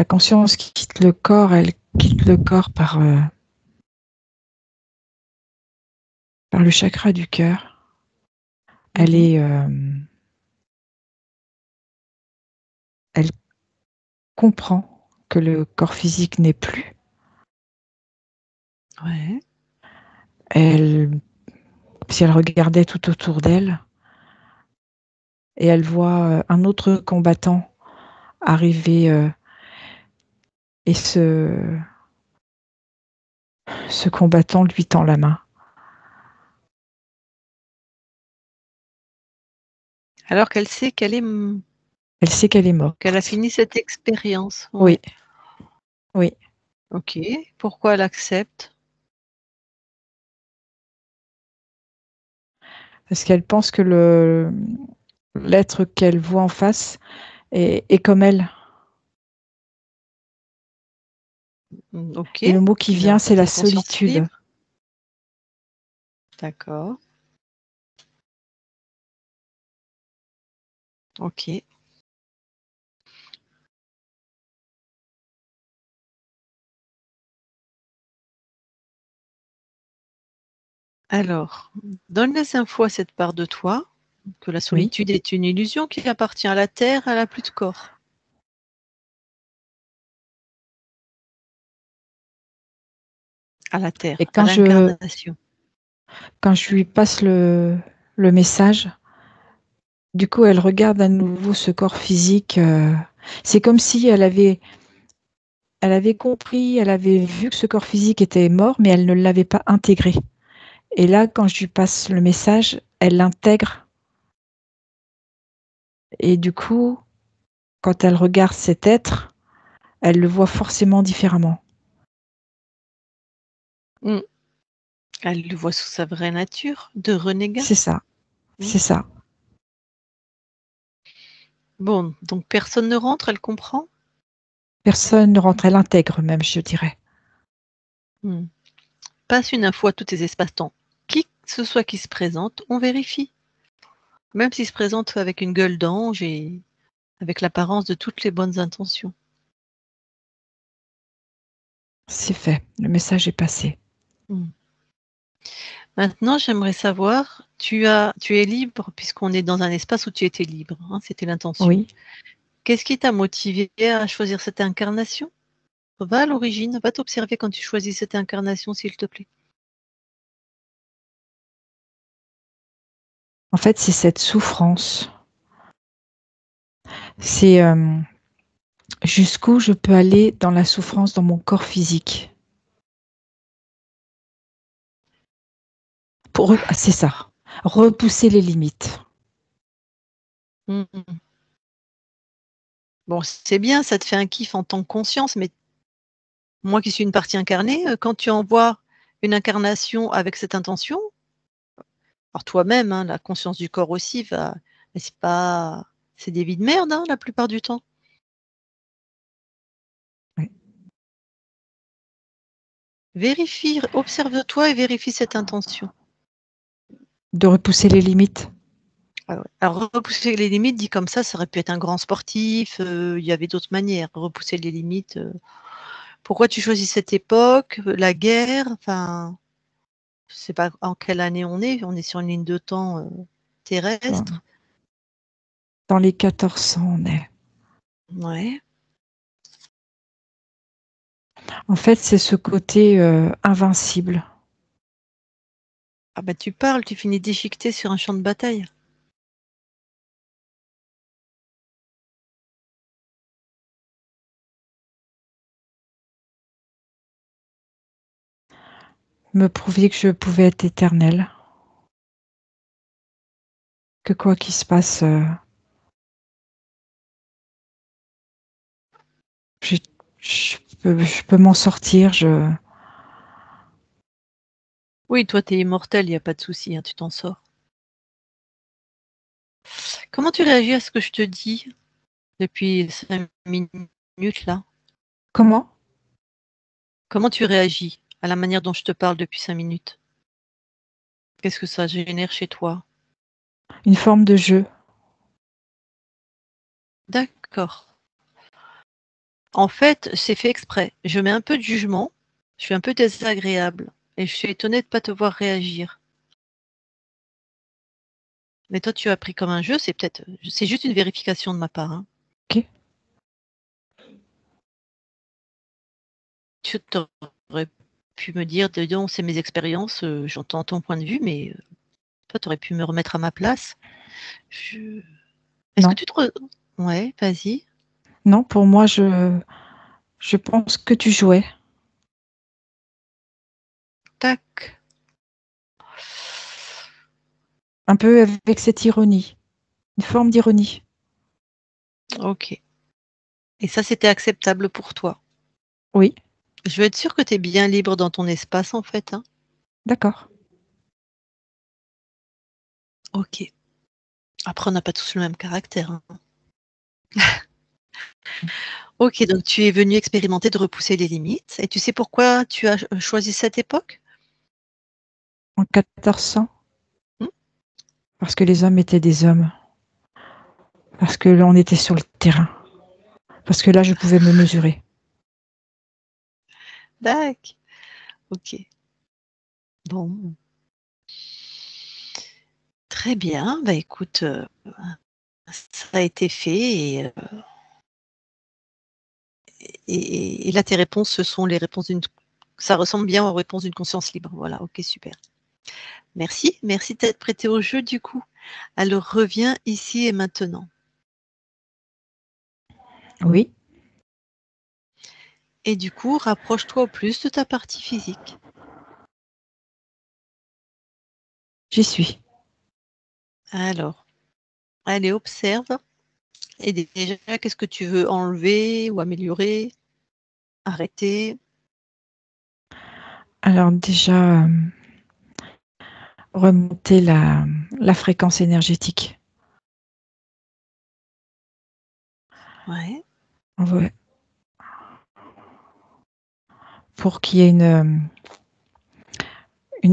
conscience qui quitte le corps, elle quitte le corps par le chakra du cœur. Elle est, elle comprend que le corps physique n'est plus. Ouais. Si elle regardait tout autour d'elle, et elle voit un autre combattant arriver et ce combattant lui tend la main. Alors qu'elle sait qu'elle est Elle sait qu'elle est morte. qu'elle a fini cette expérience. Oui. Ouais. Oui. Ok. Pourquoi elle accepte? Parce qu'elle pense que l'être qu'elle voit en face est comme elle. Ok. Et le mot qui vient, c'est la solitude. D'accord. Ok. Alors, donne les infos à cette part de toi, que la solitude est une illusion qui appartient à la Terre, elle n'a plus de corps. À la Terre, Et à l'incarnation. quand je lui passe le message, Du coup, elle regarde à nouveau ce corps physique. C'est comme si elle avait compris, elle avait vu que ce corps physique était mort, mais elle ne l'avait pas intégré. Et là, quand je lui passe le message, elle l'intègre. Et du coup, quand elle regarde cet être, elle le voit forcément différemment. Elle le voit sous sa vraie nature, de renégat. C'est ça, c'est ça. Bon, donc personne ne rentre, elle comprend? Personne ne rentre, elle intègre même, je dirais. Passe une info à tous tes espaces-temps. Qui que ce soit qui se présente, on vérifie. Même s'il se présente avec une gueule d'ange et avec l'apparence de toutes les bonnes intentions. C'est fait, le message est passé. Maintenant, j'aimerais savoir, tu es libre, puisqu'on est dans un espace où tu étais libre, hein, c'était l'intention. Oui. Qu'est-ce qui t'a motivé à choisir cette incarnation? Va à l'origine, va t'observer quand tu choisis cette incarnation, s'il te plaît. En fait, c'est cette souffrance. C'est jusqu'où je peux aller dans la souffrance dans mon corps physique. C'est ça, repousser les limites. Bon, c'est bien, ça te fait un kiff en tant que conscience, mais moi qui suis une partie incarnée, quand tu envoies une incarnation avec cette intention, alors toi-même, hein, la conscience du corps aussi va, mais c'est des vies de merde, hein, la plupart du temps. Oui. Vérifie, observe-toi et vérifie cette intention. De repousser les limites. Alors, repousser les limites, dit comme ça aurait pu être un grand sportif, il y avait d'autres manières. Repousser les limites. Pourquoi tu choisis cette époque, la guerre, enfin, je ne sais pas en quelle année on est sur une ligne de temps terrestre. Dans les 1400, on est. Ouais. En fait, c'est ce côté invincible. Ah bah tu parles, tu finis déchiqueté sur un champ de bataille. Me prouver que je pouvais être éternelle. Que quoi qu'il se passe, je peux m'en sortir. Oui, toi t'es immortel, il n'y a pas de souci, hein, tu t'en sors. Comment tu réagis à ce que je te dis depuis 5 minutes là? Comment? Comment tu réagis à la manière dont je te parle depuis 5 minutes? Qu'est-ce que ça génère chez toi? Une forme de jeu. D'accord. En fait, c'est fait exprès. Je mets un peu de jugement, je suis un peu désagréable et je suis étonnée de ne pas te voir réagir. Mais toi, tu as pris comme un jeu, c'est juste une vérification de ma part, hein. Ok. Tu aurais pu me dire: «Dis donc, c'est mes expériences, j'entends ton point de vue, mais toi, tu aurais pu me remettre à ma place». Je Est-ce que Non. tu te re Ouais, vas-y. Non, pour moi, je pense que tu jouais. Tac. Un peu avec cette ironie. Une forme d'ironie. OK. Et ça, c'était acceptable pour toi? Oui, Je veux être sûre que tu es bien libre dans ton espace, en fait, hein? d'accord. OK. Après, on n'a pas tous le même caractère, hein. OK, donc tu es venu expérimenter de repousser les limites et tu sais pourquoi tu as choisi cette époque? En 1400, Mmh? parce que les hommes étaient des hommes. Parce que là, on était sur le terrain. Parce que là, je pouvais me mesurer. Dac. OK. Bon. Très bien, bah, écoute, ça a été fait et là tes réponses, ce sont les réponses d'une ça ressemble bien aux réponses d'une conscience libre. Voilà, OK, super. Merci, merci d'être prêté au jeu du coup. Alors reviens ici et maintenant. Oui, Et du coup, rapproche-toi au plus de ta partie physique. j'y suis. Alors, allez, observe. Et déjà, qu'est-ce que tu veux enlever ou améliorer, arrêter? Alors déjà, remonter la fréquence énergétique. Ouais. Ouais. Pour qu'il y ait une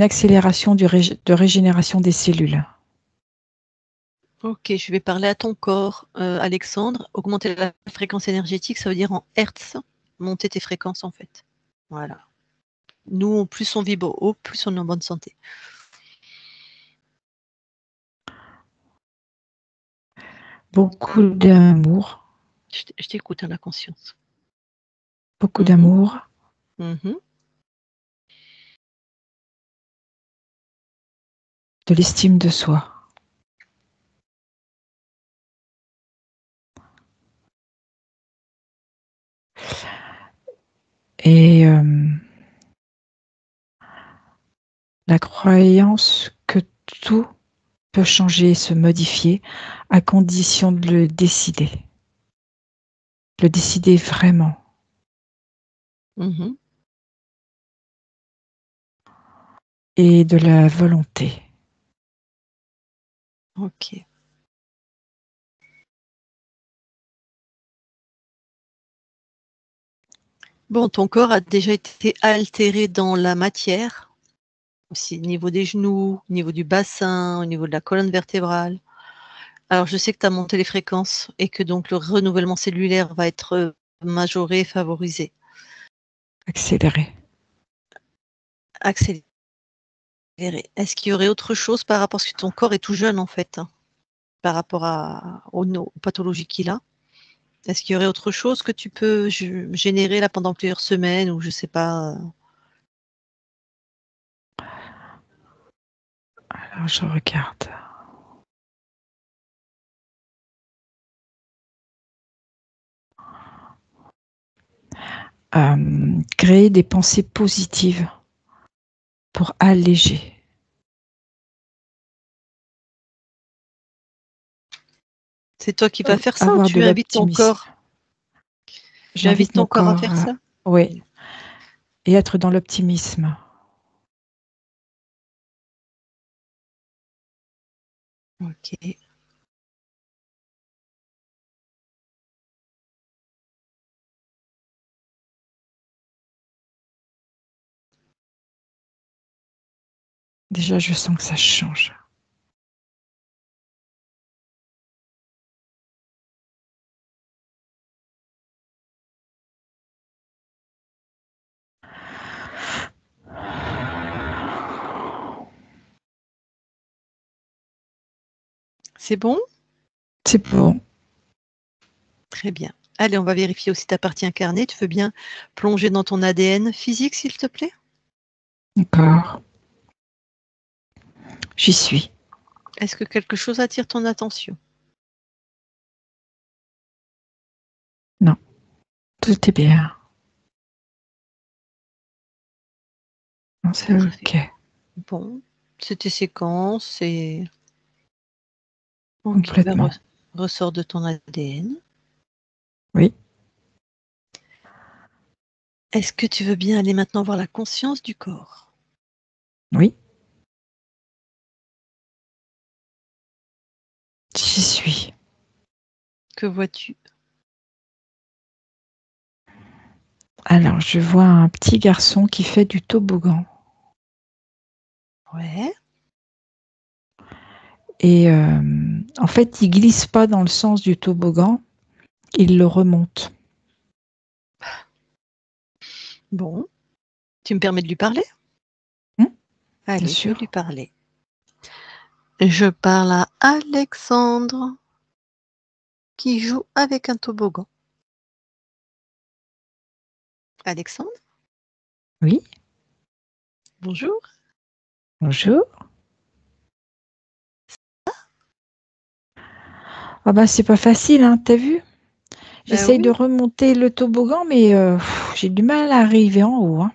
accélération de régénération des cellules. Ok, je vais parler à ton corps, Alexandre. Augmenter la fréquence énergétique, ça veut dire en hertz, monter tes fréquences en fait. Voilà. Nous, plus on vibre haut, plus on est en bonne santé. Beaucoup d'amour. Je t'écoute, hein, la conscience. Beaucoup Mhm, d'amour. mhm. De l'estime de soi. Et la croyance que tout peut changer et se modifier à condition de le décider. Le décider vraiment. Mhm. Et de la volonté. Ok. Bon, ton corps a déjà été altéré dans la matière, aussi au niveau des genoux, au niveau du bassin, au niveau de la colonne vertébrale. Alors, je sais que tu as monté les fréquences et que donc le renouvellement cellulaire va être majoré et favorisé. Accélérer. Accéléré. Est-ce qu'il y aurait autre chose par rapport, parce que ton corps est tout jeune en fait, hein, par rapport aux pathologies qu'il a? Est-ce qu'il y aurait autre chose que tu peux générer là pendant plusieurs semaines ou je sais pas? Alors je regarde. Créer des pensées positives pour alléger. C'est toi qui vas faire ça ou Avoir de tu invites ton l'optimisme. corps? Tu invites J'invite mon ton corps à corps faire ça? oui, et être dans l'optimisme. Ok. Déjà, je sens que ça change. C'est bon? C'est bon. Très bien. Allez, on va vérifier aussi ta partie incarnée. Tu veux bien plonger dans ton ADN physique, s'il te plaît? D'accord. J'y suis. Est-ce que quelque chose attire ton attention? Non, tout est bien. Non, c'est Parfait. OK. Bon, c'est tes séquences, c'est... Ok, ben Complètement. ressort de ton ADN. Oui. Est-ce que tu veux bien aller maintenant voir la conscience du corps? Oui. J'y suis. Que vois-tu? Alors, je vois un petit garçon qui fait du toboggan. Ouais. Et en fait, il glisse pas dans le sens du toboggan, il le remonte. Bon, tu me permets de lui parler? Bien Allez, je vais lui sûr. parler. Je parle à Alexandre qui joue avec un toboggan. Alexandre, Oui. bonjour. Bonjour. Ah bah c'est pas facile, hein, t'as vu? Ben J'essaye de oui. remonter le toboggan, mais j'ai du mal à arriver en haut, hein.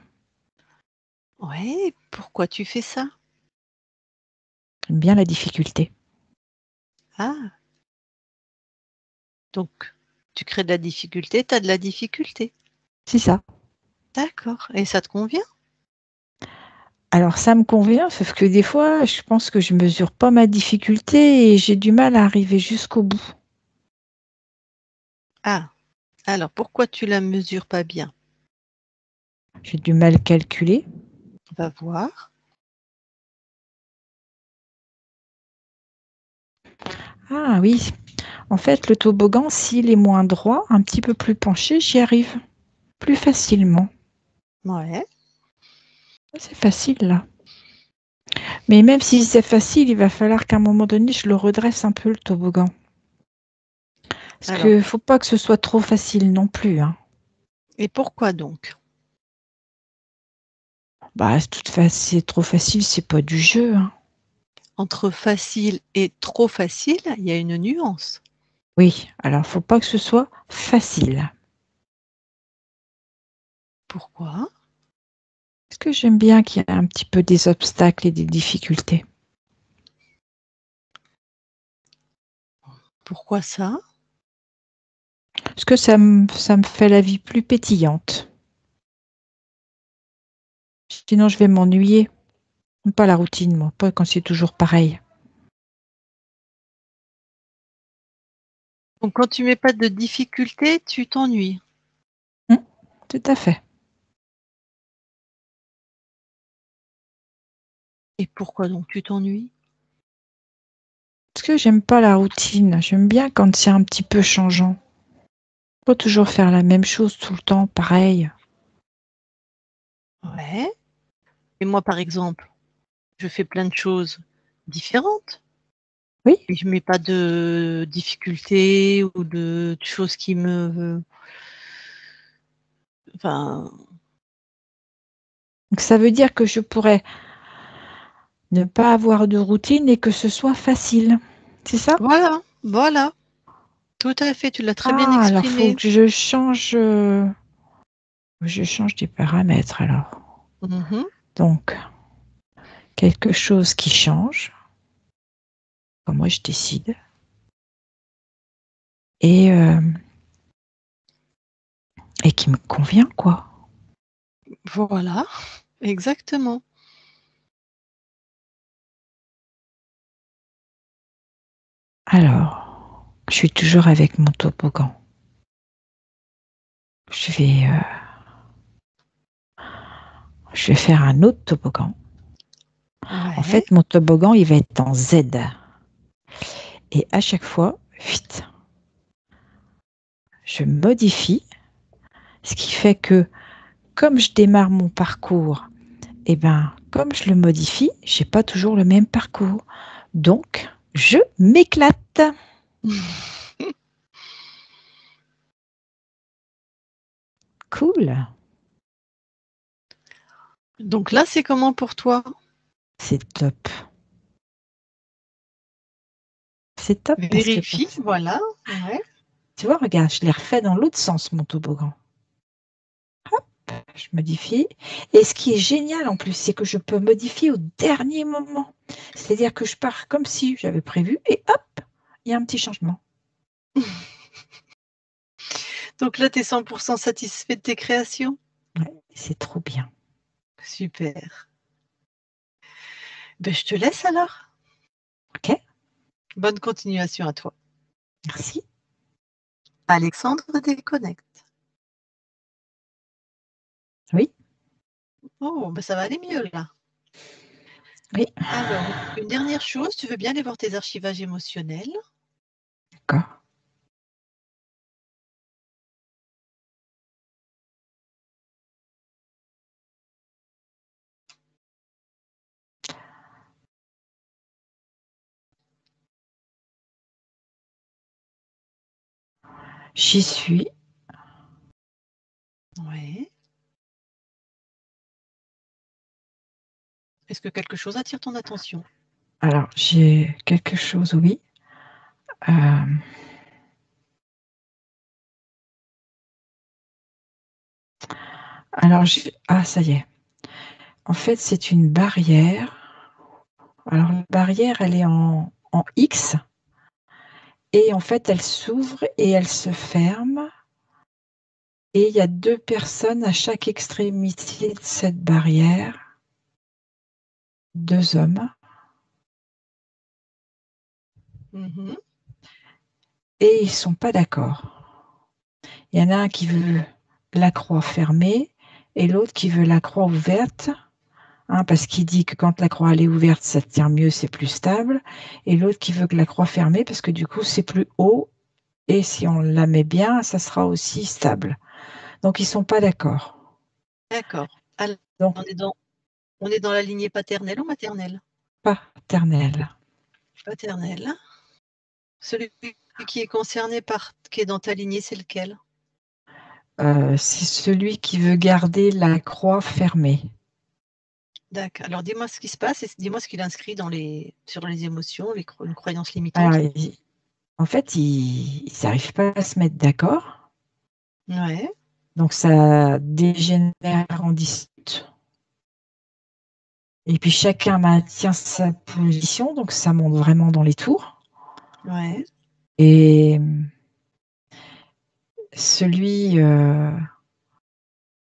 Ouais, pourquoi tu fais ça? J'aime bien la difficulté. Ah, donc tu crées de la difficulté, tu as de la difficulté. C'est ça. D'accord, et ça te convient? Alors ça me convient, sauf que des fois, je pense que je mesure pas ma difficulté et j'ai du mal à arriver jusqu'au bout. Ah, alors pourquoi tu la mesures pas bien? J'ai du mal calculer. On va voir. Ah oui, en fait, le toboggan, s'il est moins droit, un petit peu plus penché, j'y arrive plus facilement. Ouais, C'est facile là. Mais même si c'est facile, il va falloir qu'à un moment donné, je le redresse un peu le toboggan. Parce alors, que faut pas que ce soit trop facile non plus, hein. et pourquoi donc? Bah, c'est trop facile, c'est pas du jeu, hein. Entre facile et trop facile, il y a une nuance. Oui, alors faut pas que ce soit facile. Pourquoi? Parce que j'aime bien qu'il y ait un petit peu des obstacles et des difficultés. Pourquoi ça? Parce que ça me fait la vie plus pétillante. Sinon, je vais m'ennuyer. J'aime pas la routine, moi, pas quand c'est toujours pareil. Donc quand tu mets pas de difficulté, tu t'ennuies. Hum, tout à fait. Et pourquoi donc tu t'ennuies? Parce que j'aime pas la routine. J'aime bien quand c'est un petit peu changeant. Pas toujours faire la même chose tout le temps, pareil. Ouais. Et moi, par exemple, je fais plein de choses différentes Oui. et je mets pas de difficultés ou de choses qui me enfin, Donc ça veut dire que je pourrais ne pas avoir de routine et que ce soit facile. C'est ça? voilà, voilà, tout à fait, tu l'as très bien Ah, alors faut exprimé. que je change des paramètres alors. Mmh. Donc, quelque chose qui change, comme moi je décide, et, euh, et qui me convient, quoi. Voilà, exactement. Alors, je suis toujours avec mon toboggan. Je vais, euh, je vais faire un autre toboggan. En Ouais. fait, mon toboggan, il va être en Z. Et à chaque fois, vite, je modifie, ce qui fait que comme je démarre mon parcours, eh ben, comme je le modifie, j'ai pas toujours le même parcours. Donc, je m'éclate. Cool. Donc là, c'est comment pour toi? C'est top. C'est top parce que Vérifie, voilà, ouais. tu vois, regarde, je l'ai refait dans l'autre sens, mon toboggan. Je modifie. Et ce qui est génial en plus, c'est que je peux modifier au dernier moment. C'est-à-dire que je pars comme si j'avais prévu et hop, il y a un petit changement. Donc là, tu es 100 satisfait de tes créations? Ouais, c'est trop bien. Super. Ben, je te laisse alors. Ok, Bonne continuation à toi. merci. Alexandre déconnecte. Oui, Oh, ben ça va aller mieux là. oui, Alors, une dernière chose, tu veux bien aller voir tes archivages émotionnels? d'accord. J'y suis. Ouais. Est-ce que quelque chose attire ton attention? Alors, j'ai quelque chose, oui. Alors, ça y est. En fait, c'est une barrière. Alors, la barrière, elle est en X. Et en fait, elle s'ouvre et elle se ferme. Et il y a 2 personnes à chaque extrémité de cette barrière. 2 hommes. Mhm. Et ils ne sont pas d'accord. Il y en a un qui veut la croix fermée et l'autre qui veut la croix ouverte. Parce qu'il dit que quand la croix elle est ouverte, ça tient mieux, c'est plus stable. Et l'autre qui veut que la croix fermée, parce que du coup, c'est plus haut. Et si on la met bien, ça sera aussi stable. Donc, ils ne sont pas d'accord. D'accord. Alors, Donc, on est dans la lignée paternelle ou maternelle? paternelle. Paternelle. Celui qui est concerné qui est dans ta lignée, c'est lequel? C'est celui qui veut garder la croix fermée. D'accord. Alors dis-moi ce qui se passe et dis-moi ce qu'il inscrit sur les émotions, une croyance limitante. Alors, en fait, ils n'arrivent pas à se mettre d'accord. Ouais. Donc, ça dégénère en dispute. Et puis, chacun maintient sa position. Donc, ça monte vraiment dans les tours. Ouais. Et celui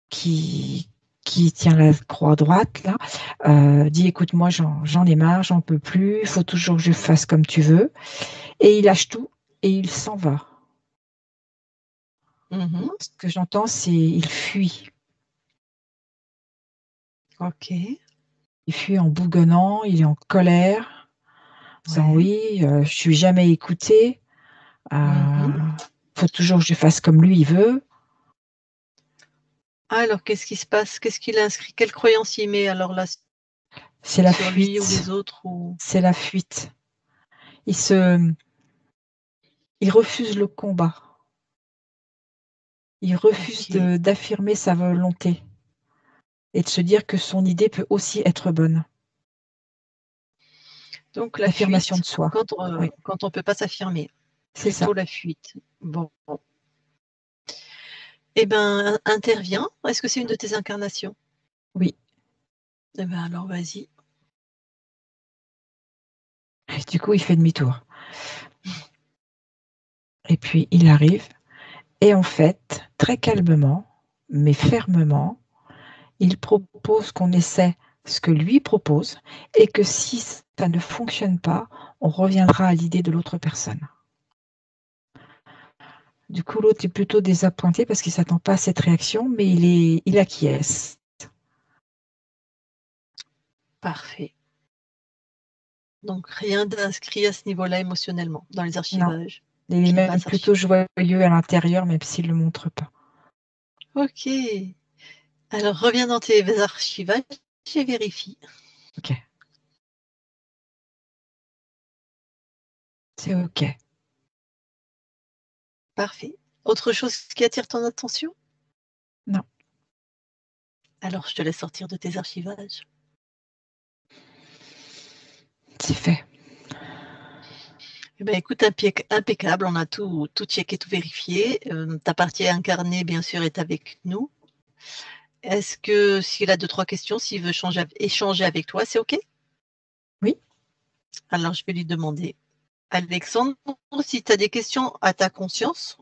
qui tient la croix droite, là, dit, écoute, moi, j'en ai marre, j'en peux plus, il faut toujours que je fasse comme tu veux. Et il lâche tout et il s'en va. Mhm. Ce que j'entends, c'est il fuit. Ok. Il fuit en bougonnant, il est en colère, en disant Ouais. oui, je suis jamais écouté, Mhm. faut toujours que je fasse comme lui il veut. Alors, qu'est-ce qui se passe? Qu'est-ce qu'il inscrit? Quelle croyance il met alors là C'est la sur lui ou fuite. les autres ou... C'est la fuite. Il refuse le combat. Il refuse Ok. d'affirmer sa volonté et de se dire que son idée peut aussi être bonne. Donc la L'affirmation fuite, de soi. Oui, quand on peut pas s'affirmer. c'est ça. Plutôt la fuite. Bon. Eh ben, interviens. Est-ce que c'est une de tes incarnations? Oui. Eh ben alors vas-y. Et du coup, il fait demi-tour. Et puis, il arrive. Et en fait, très calmement, mais fermement, il propose qu'on essaie ce que lui propose et que si ça ne fonctionne pas, on reviendra à l'idée de l'autre personne. Du coup, l'autre est plutôt désappointé parce qu'il ne s'attend pas à cette réaction, mais il acquiesce. Parfait. Donc rien d'inscrit à ce niveau-là émotionnellement dans les Non, archivages. il est Puis même basse plutôt archive. joyeux à l'intérieur, même s'il ne le montre pas. Ok. Alors reviens dans tes archivages et vérifie. Ok. C'est ok. Parfait. Autre chose qui attire ton attention? Non, Alors je te laisse sortir de tes archivages. c'est fait. Eh ben, écoute, impeccable, on a tout checké, tout vérifié. Ta partie incarnée, bien sûr, est avec nous. Est-ce que s'il a 2-3 questions, s'il veut échanger avec toi, c'est OK? Oui. Alors, je vais lui demander. Alexandre, si tu as des questions à ta conscience,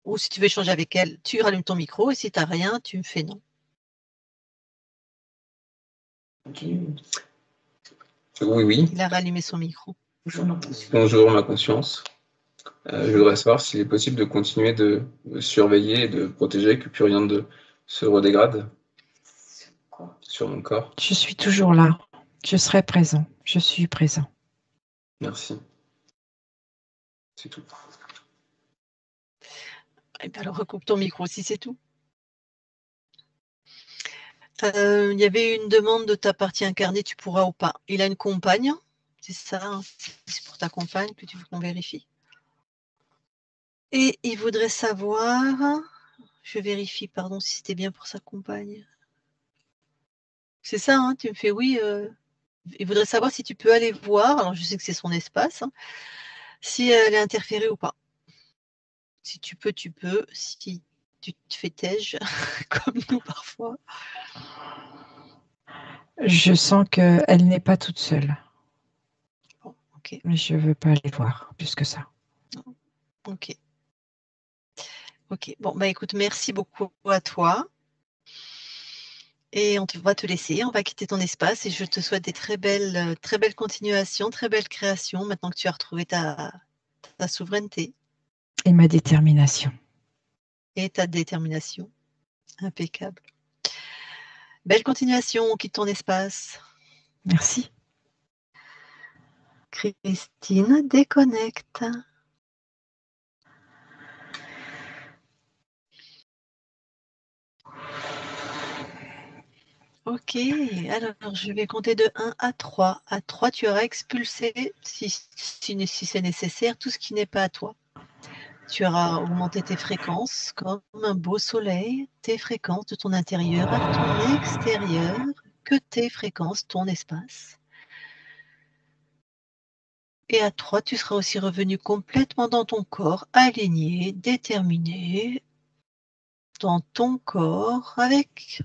ou si tu veux échanger avec elle, tu rallumes ton micro, et si tu n'as rien, tu me fais non. Oui, oui. Il a rallumé son micro. Bonjour, ma conscience. Je voudrais savoir s'il est possible de continuer de surveiller et de protéger que plus rien ne se redégrade sur mon corps. Je suis toujours là. Je serai présent. Je suis présent. Merci. C'est tout. Eh bien, alors, recoupe ton micro si c'est tout. Il y avait une demande de ta partie incarnée, tu pourras ou pas. Il a une compagne, c'est ça, hein, c'est pour ta compagne que tu veux qu'on vérifie. Et il voudrait savoir, je vérifie, pardon, si c'était bien pour sa compagne. C'est ça, hein, tu me fais oui. il voudrait savoir si tu peux aller voir, alors je sais que c'est son espace, hein, si elle est interférée ou pas. Si tu peux, tu peux. Si tu te fais tège, comme nous parfois. Je sens qu'elle n'est pas toute seule. Bon, ok. Mais je ne veux pas aller voir plus que ça. Ok. Ok. Bon, bah écoute, merci beaucoup à toi. Et va te laisser, on va quitter ton espace et je te souhaite des très belles continuations, très belles créations maintenant que tu as retrouvé ta souveraineté. Et ma détermination. Et ta détermination. Impeccable. Belle continuation, on quitte ton espace. Merci. Christine, déconnecte. Ok, alors je vais compter de 1 à 3. À 3, tu auras expulsé, si c'est nécessaire, tout ce qui n'est pas à toi. Tu auras augmenté tes fréquences comme un beau soleil, tes fréquences de ton intérieur à ton extérieur, que tes fréquences, ton espace. Et à 3, tu seras aussi revenu complètement dans ton corps, aligné, déterminé, dans ton corps, avec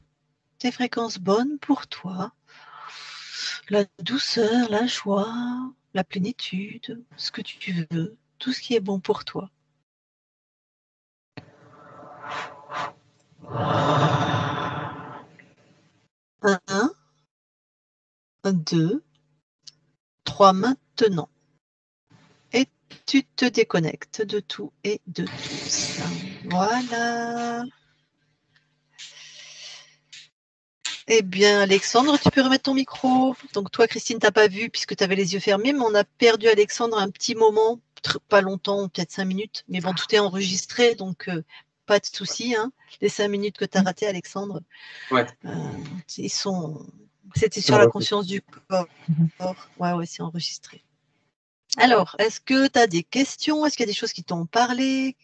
tes fréquences bonnes pour toi. La douceur, la joie, la plénitude, ce que tu veux, tout ce qui est bon pour toi. 1, 2, 3 maintenant. Et tu te déconnectes de tout et de tous. Voilà. Eh bien, Alexandre, tu peux remettre ton micro. Donc toi, Christine, tu n'as pas vu puisque tu avais les yeux fermés, mais on a perdu Alexandre un petit moment, pas longtemps, peut-être 5 minutes. Mais bon, tout est enregistré, donc pas de souci. Hein. Les 5 minutes que tu as ratées, Alexandre, Ouais. C'était sur la conscience du corps. Ouais, c'est enregistré. Alors, est-ce que tu as des questions? Est-ce qu'il y a des choses qui t'ont parlé?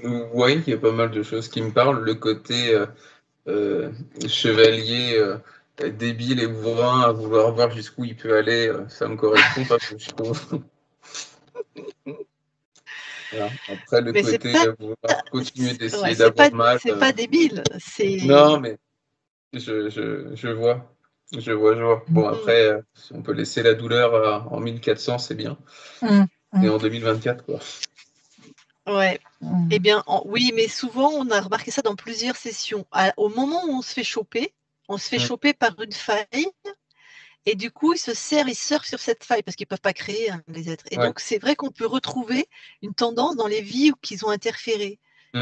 Oui, il y a pas mal de choses qui me parlent. Le côté chevalier débile et bourrin à vouloir voir jusqu'où il peut aller, ça me correspond pas, je trouve. Voilà. Après, le Mais c'est côté pas, vouloir continuer d'essayer c'est d'avoir mal. pas débile. Non, mais je vois. Je vois. Bon, après, si on peut laisser la douleur en 1400, c'est bien. Et en 2024, quoi. Ouais. Eh bien, oui, mais souvent, on a remarqué ça dans plusieurs sessions. Au moment où on se fait choper par une faille, et du coup, ils surfent sur cette faille parce qu'ils ne peuvent pas créer, hein, les êtres. Et donc, c'est vrai qu'on peut retrouver une tendance dans les vies où ils ont interféré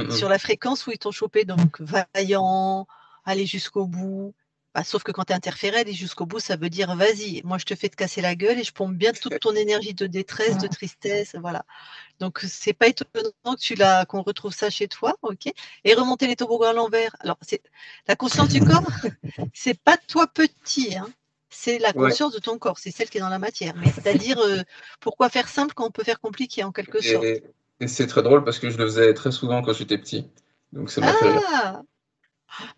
sur la fréquence où ils t'ont chopé. Donc, vaillant, aller jusqu'au bout. Bah, sauf que quand tu es interféré, aller jusqu'au bout, ça veut dire vas-y, moi je te fais te casser la gueule et je pompe bien toute ton énergie de détresse, de tristesse, voilà. Donc, c'est pas étonnant qu'on retrouve ça chez toi, ok. Et remonter les toboggans à l'envers. Alors, la conscience du corps, c'est pas toi petit, hein. C'est la conscience de ton corps, c'est celle qui est dans la matière. Mais c'est-à-dire, pourquoi faire simple quand on peut faire compliqué, en quelque sorte. Et c'est très drôle parce que je le faisais très souvent quand j'étais petit. Donc ça m'a fait rire.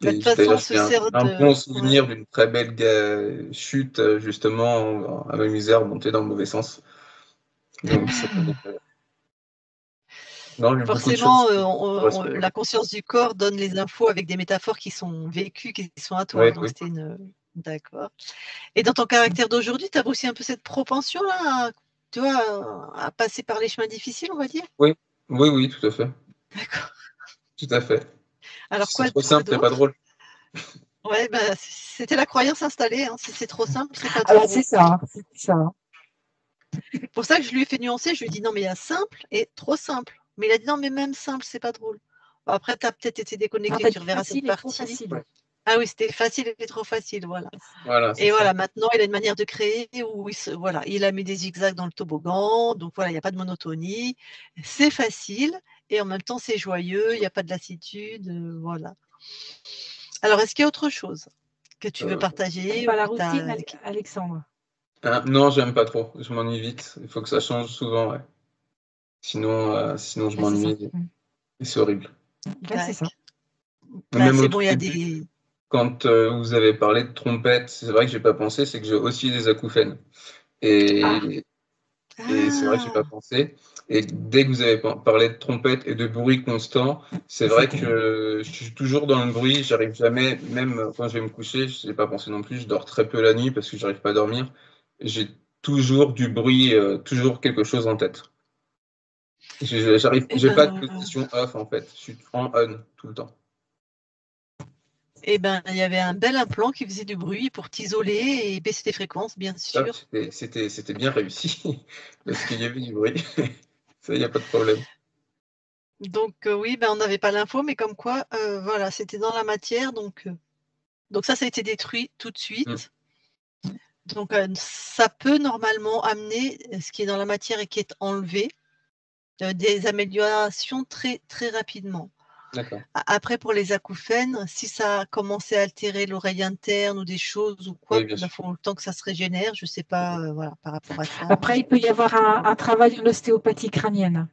De toute façon, on se J'ai sert un de... bon souvenir d'une très belle chute, justement, à ma misère, montée dans le mauvais sens. Donc ça m'a fait rire. Non, il y a beaucoup de Forcément, choses. la conscience du corps donne les infos avec des métaphores qui sont vécues, qui sont à toi. Oui, Donc, oui. c'était D'accord. Et dans ton caractère d'aujourd'hui, tu as aussi un peu cette propension-là, tu vois, à passer par les chemins difficiles, on va dire? Oui, oui, tout à fait. D'accord. Tout à fait. Alors, Si c'est quoi trop simple, c'est pas d'autre? drôle. Ouais, bah, c'était la croyance installée. Hein. Si c'est trop simple, c'est pas Alors, drôle. c'est ça. C'est pour ça que je lui ai fait nuancer. Je lui ai dit non, mais il y a simple et trop simple. Mais il a dit non, mais même simple, c'est pas drôle. Bon, après, tu as peut-être été déconnecté, tu reverras cette partie. Facile. Ah oui, c'était facile et trop facile, voilà. Voilà, Et voilà, maintenant, il a une manière de créer où il a mis des zigzags dans le toboggan, donc voilà, il n'y a pas de monotonie, c'est facile et en même temps, c'est joyeux, il n'y a pas de lassitude, voilà. Alors, est-ce qu'il y a autre chose que tu veux partager Pas ou la que routine, Alexandre. non, j'aime pas trop. Je m'ennuie vite. Il faut que ça change souvent, ouais. Sinon je m'ennuie et c'est horrible. C'est ça. Bah, Même c'est au bon, tout il y a début, quand vous avez parlé de trompette, c'est vrai que j'ai pas pensé, c'est que j'ai aussi des acouphènes. Ah, Et c'est vrai que j'ai pas Ah, pensé. Et dès que vous avez parlé de trompette et de bruit constant, c'est vrai c'était. que je suis toujours dans le bruit. J'arrive jamais, même quand je vais me coucher, je n'ai pas pensé non plus. Je dors très peu la nuit parce que j'arrive pas à dormir. J'ai toujours du bruit, toujours quelque chose en tête. eh J'ai pas de ben, position off en fait. Je suis en on tout le temps. il y avait un bel implant qui faisait du bruit pour t'isoler et baisser tes fréquences, bien Ah, sûr. c'était bien réussi parce qu'il y avait du bruit. Ça, il n'y a pas de problème. Donc oui, ben, on n'avait pas l'info, mais comme quoi, voilà, c'était dans la matière, donc ça a été détruit tout de Mm. suite. Donc ça peut normalement amener ce qui est dans la matière et qui est enlevé, des améliorations très, très rapidement. D'accord. Après, pour les acouphènes, si ça a commencé à altérer l'oreille interne ou des choses ou quoi, Oui, bien il sûr. faut le temps que ça se régénère. Je ne sais pas, voilà, par rapport à ça. Après, il peut y avoir un travail en ostéopathie crânienne.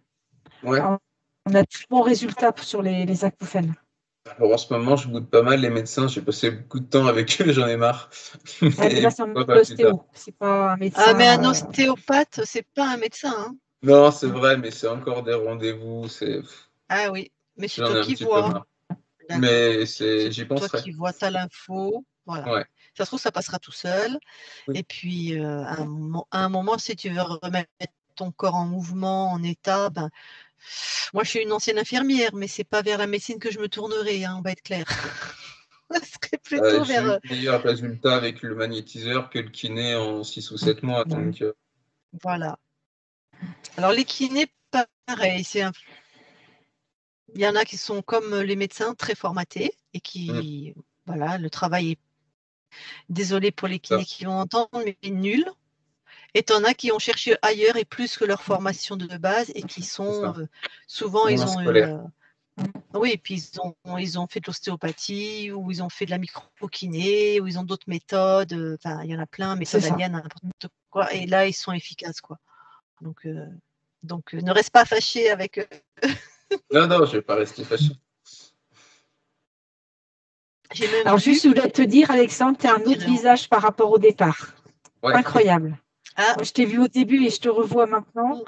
Ouais. On a de bons résultats sur les acouphènes. Alors, en ce moment, je boude pas mal les médecins. J'ai passé beaucoup de temps avec eux, j'en ai marre. Ah, mais Et là, c'est un pourquoi pas plus tard? ostéo, c'est pas un Ah, mais un médecin. ostéopathe, c'est pas un médecin, hein. Non, c'est vrai, mais c'est encore des rendez-vous. Ah oui, mais c'est J'en toi ai un qui petit peu vois. marre. D'accord. Mais C'est j'y toi penserai. qui vois, tu as l'info. Voilà. Ouais. Ça se trouve, ça passera tout seul. Oui. Et puis, à un moment, si tu veux remettre ton corps en mouvement, en état, ben, moi, je suis une ancienne infirmière, mais c'est pas vers la médecine que je me tournerai, hein, on va être clair. Ce serait plutôt J'ai vers. eu de meilleurs résultats avec le magnétiseur que le kiné en 6 ou 7 mois. Ouais. Donc, Voilà. Alors, les kinés, pareil. Il y en a qui sont comme les médecins, très formatés et mm, qui. Voilà, le travail est, désolé pour les ça, kinés qui vont entendre, mais nul. Et tu en as qui ont cherché ailleurs et plus que leur formation de base et qui c'est sont ça. souvent, Moins ils ont scolaire. oui, et puis ils ont fait de l'ostéopathie ou ils ont fait de la microkiné ou ils ont d'autres méthodes. Enfin, il y en a plein, C'est méthode ça. alien, n'importe quoi. Et là, ils sont efficaces, quoi. Donc, ne reste pas fâché avec eux. Non, non, je vais pas rester fâché. J'ai même Alors, vu, juste, je voulais te dire, Alexandre, tu as je un autre dirais, visage par rapport au départ. Ouais. Incroyable. ah, Moi, je t'ai vu au début et je te revois maintenant.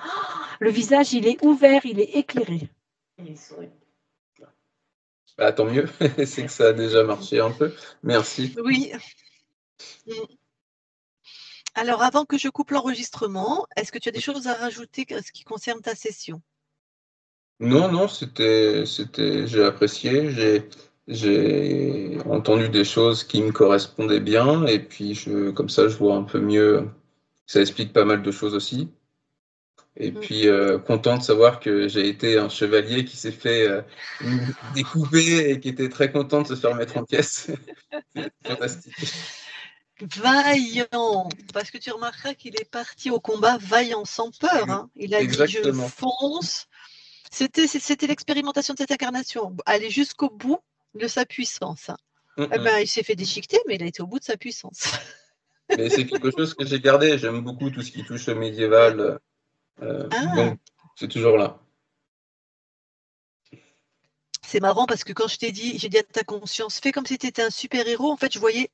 Le visage, il est ouvert, il est éclairé. Bah, tant mieux. C'est que ça a déjà marché un peu. Merci. oui. Mm. Alors, avant que je coupe l'enregistrement, est-ce que tu as des choses à rajouter en ce qui concerne ta session? Non, non, j'ai apprécié, j'ai entendu des choses qui me correspondaient bien, et puis comme ça, je vois un peu mieux. Ça explique pas mal de choses aussi. Et Mm. puis, content de savoir que j'ai été un chevalier qui s'est fait découper et qui était très content de se faire mettre en pièces. C'est fantastique. Vaillant, parce que tu remarqueras qu'il est parti au combat vaillant, sans peur, hein. Il a dit je Exactement. fonce. C'était l'expérimentation de cette incarnation, aller jusqu'au bout de sa puissance, hein. Mm, Eh mm. ben, il s'est fait déchiqueter, mais il a été au bout de sa puissance. Mais c'est quelque chose que j'ai gardé. J'aime beaucoup tout ce qui touche au médiéval. Ah, Donc, c'est toujours là. c'est marrant parce que quand je t'ai dit, j'ai dit à ta conscience, fais comme si tu étais un super-héros. En fait, je voyais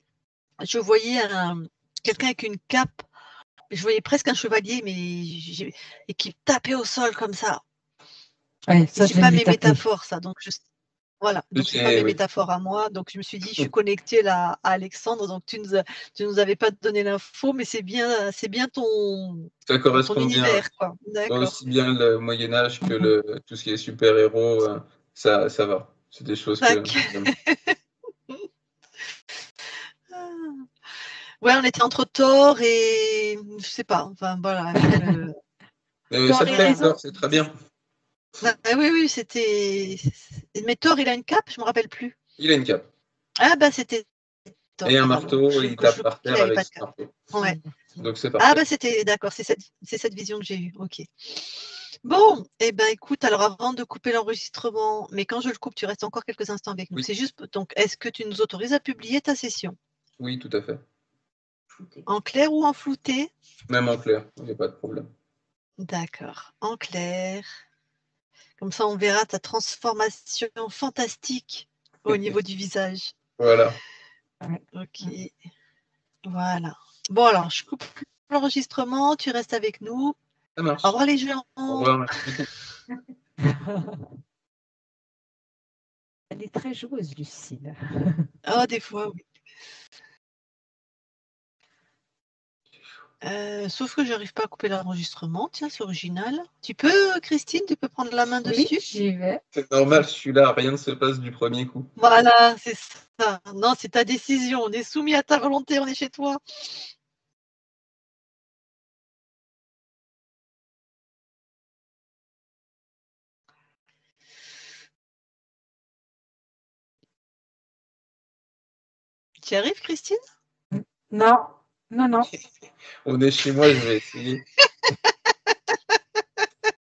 quelqu'un avec une cape. Je voyais presque un chevalier, et qui tapait au sol comme ça. Ouais, Et ça, je c'est l'ai pas vu mes taper. métaphores, ça. Voilà, donc c'est pas mes Oui. métaphores à moi. Donc je me suis dit, je suis connectée là à Alexandre. Donc tu nous avais pas donné l'info, mais c'est bien Ça ton correspond bien, univers, quoi. D'accord. aussi bien le Moyen Âge que tout ce qui est super-héros, ça va. C'est des choses que Tac. j'aime. Ouais, on était entre Thor et je sais pas. Enfin voilà, avec le. Ça Thor te et plaît, raison. Thor, c'est très bien. Ah, oui, oui, c'était. Mais Thor, il a une cape, je me rappelle plus. Il a une cape Ah bah c'était et un Thor alors. marteau, et il Je tape le par crois qu'il terre avait avec pas de ce cape. marteau. Ouais. Donc c'est Ah parfait. bah c'était d'accord, c'est cette vision que j'ai eue. Ok. Bon, eh ben écoute, alors avant de couper l'enregistrement, mais quand je le coupe, tu restes encore quelques instants avec nous. Oui, C'est juste, donc, est-ce que tu nous autorises à publier ta session oui, tout à fait. en clair ou en flouté? Même en clair, il n'y a pas de problème. D'accord, en clair. Comme ça, on verra ta transformation fantastique au niveau du visage. Voilà. Ok. Voilà. Bon, alors, je coupe l'enregistrement. Tu restes avec nous. Ça marche. Au revoir les gens. Au revoir, merci. Elle est très joueuse, Lucille. Oh, des fois, oui. Sauf que je n'arrive pas à couper l'enregistrement. Tiens, c'est original. Tu peux, Christine, tu peux prendre la main dessus? Oui, j'y vais. C'est normal, je suis là, rien ne se passe du premier coup. Voilà, c'est ça. Non, c'est ta décision. On est soumis à ta volonté, on est chez toi. Tu y arrives, Christine? Non, non, non. On est chez moi, je vais essayer.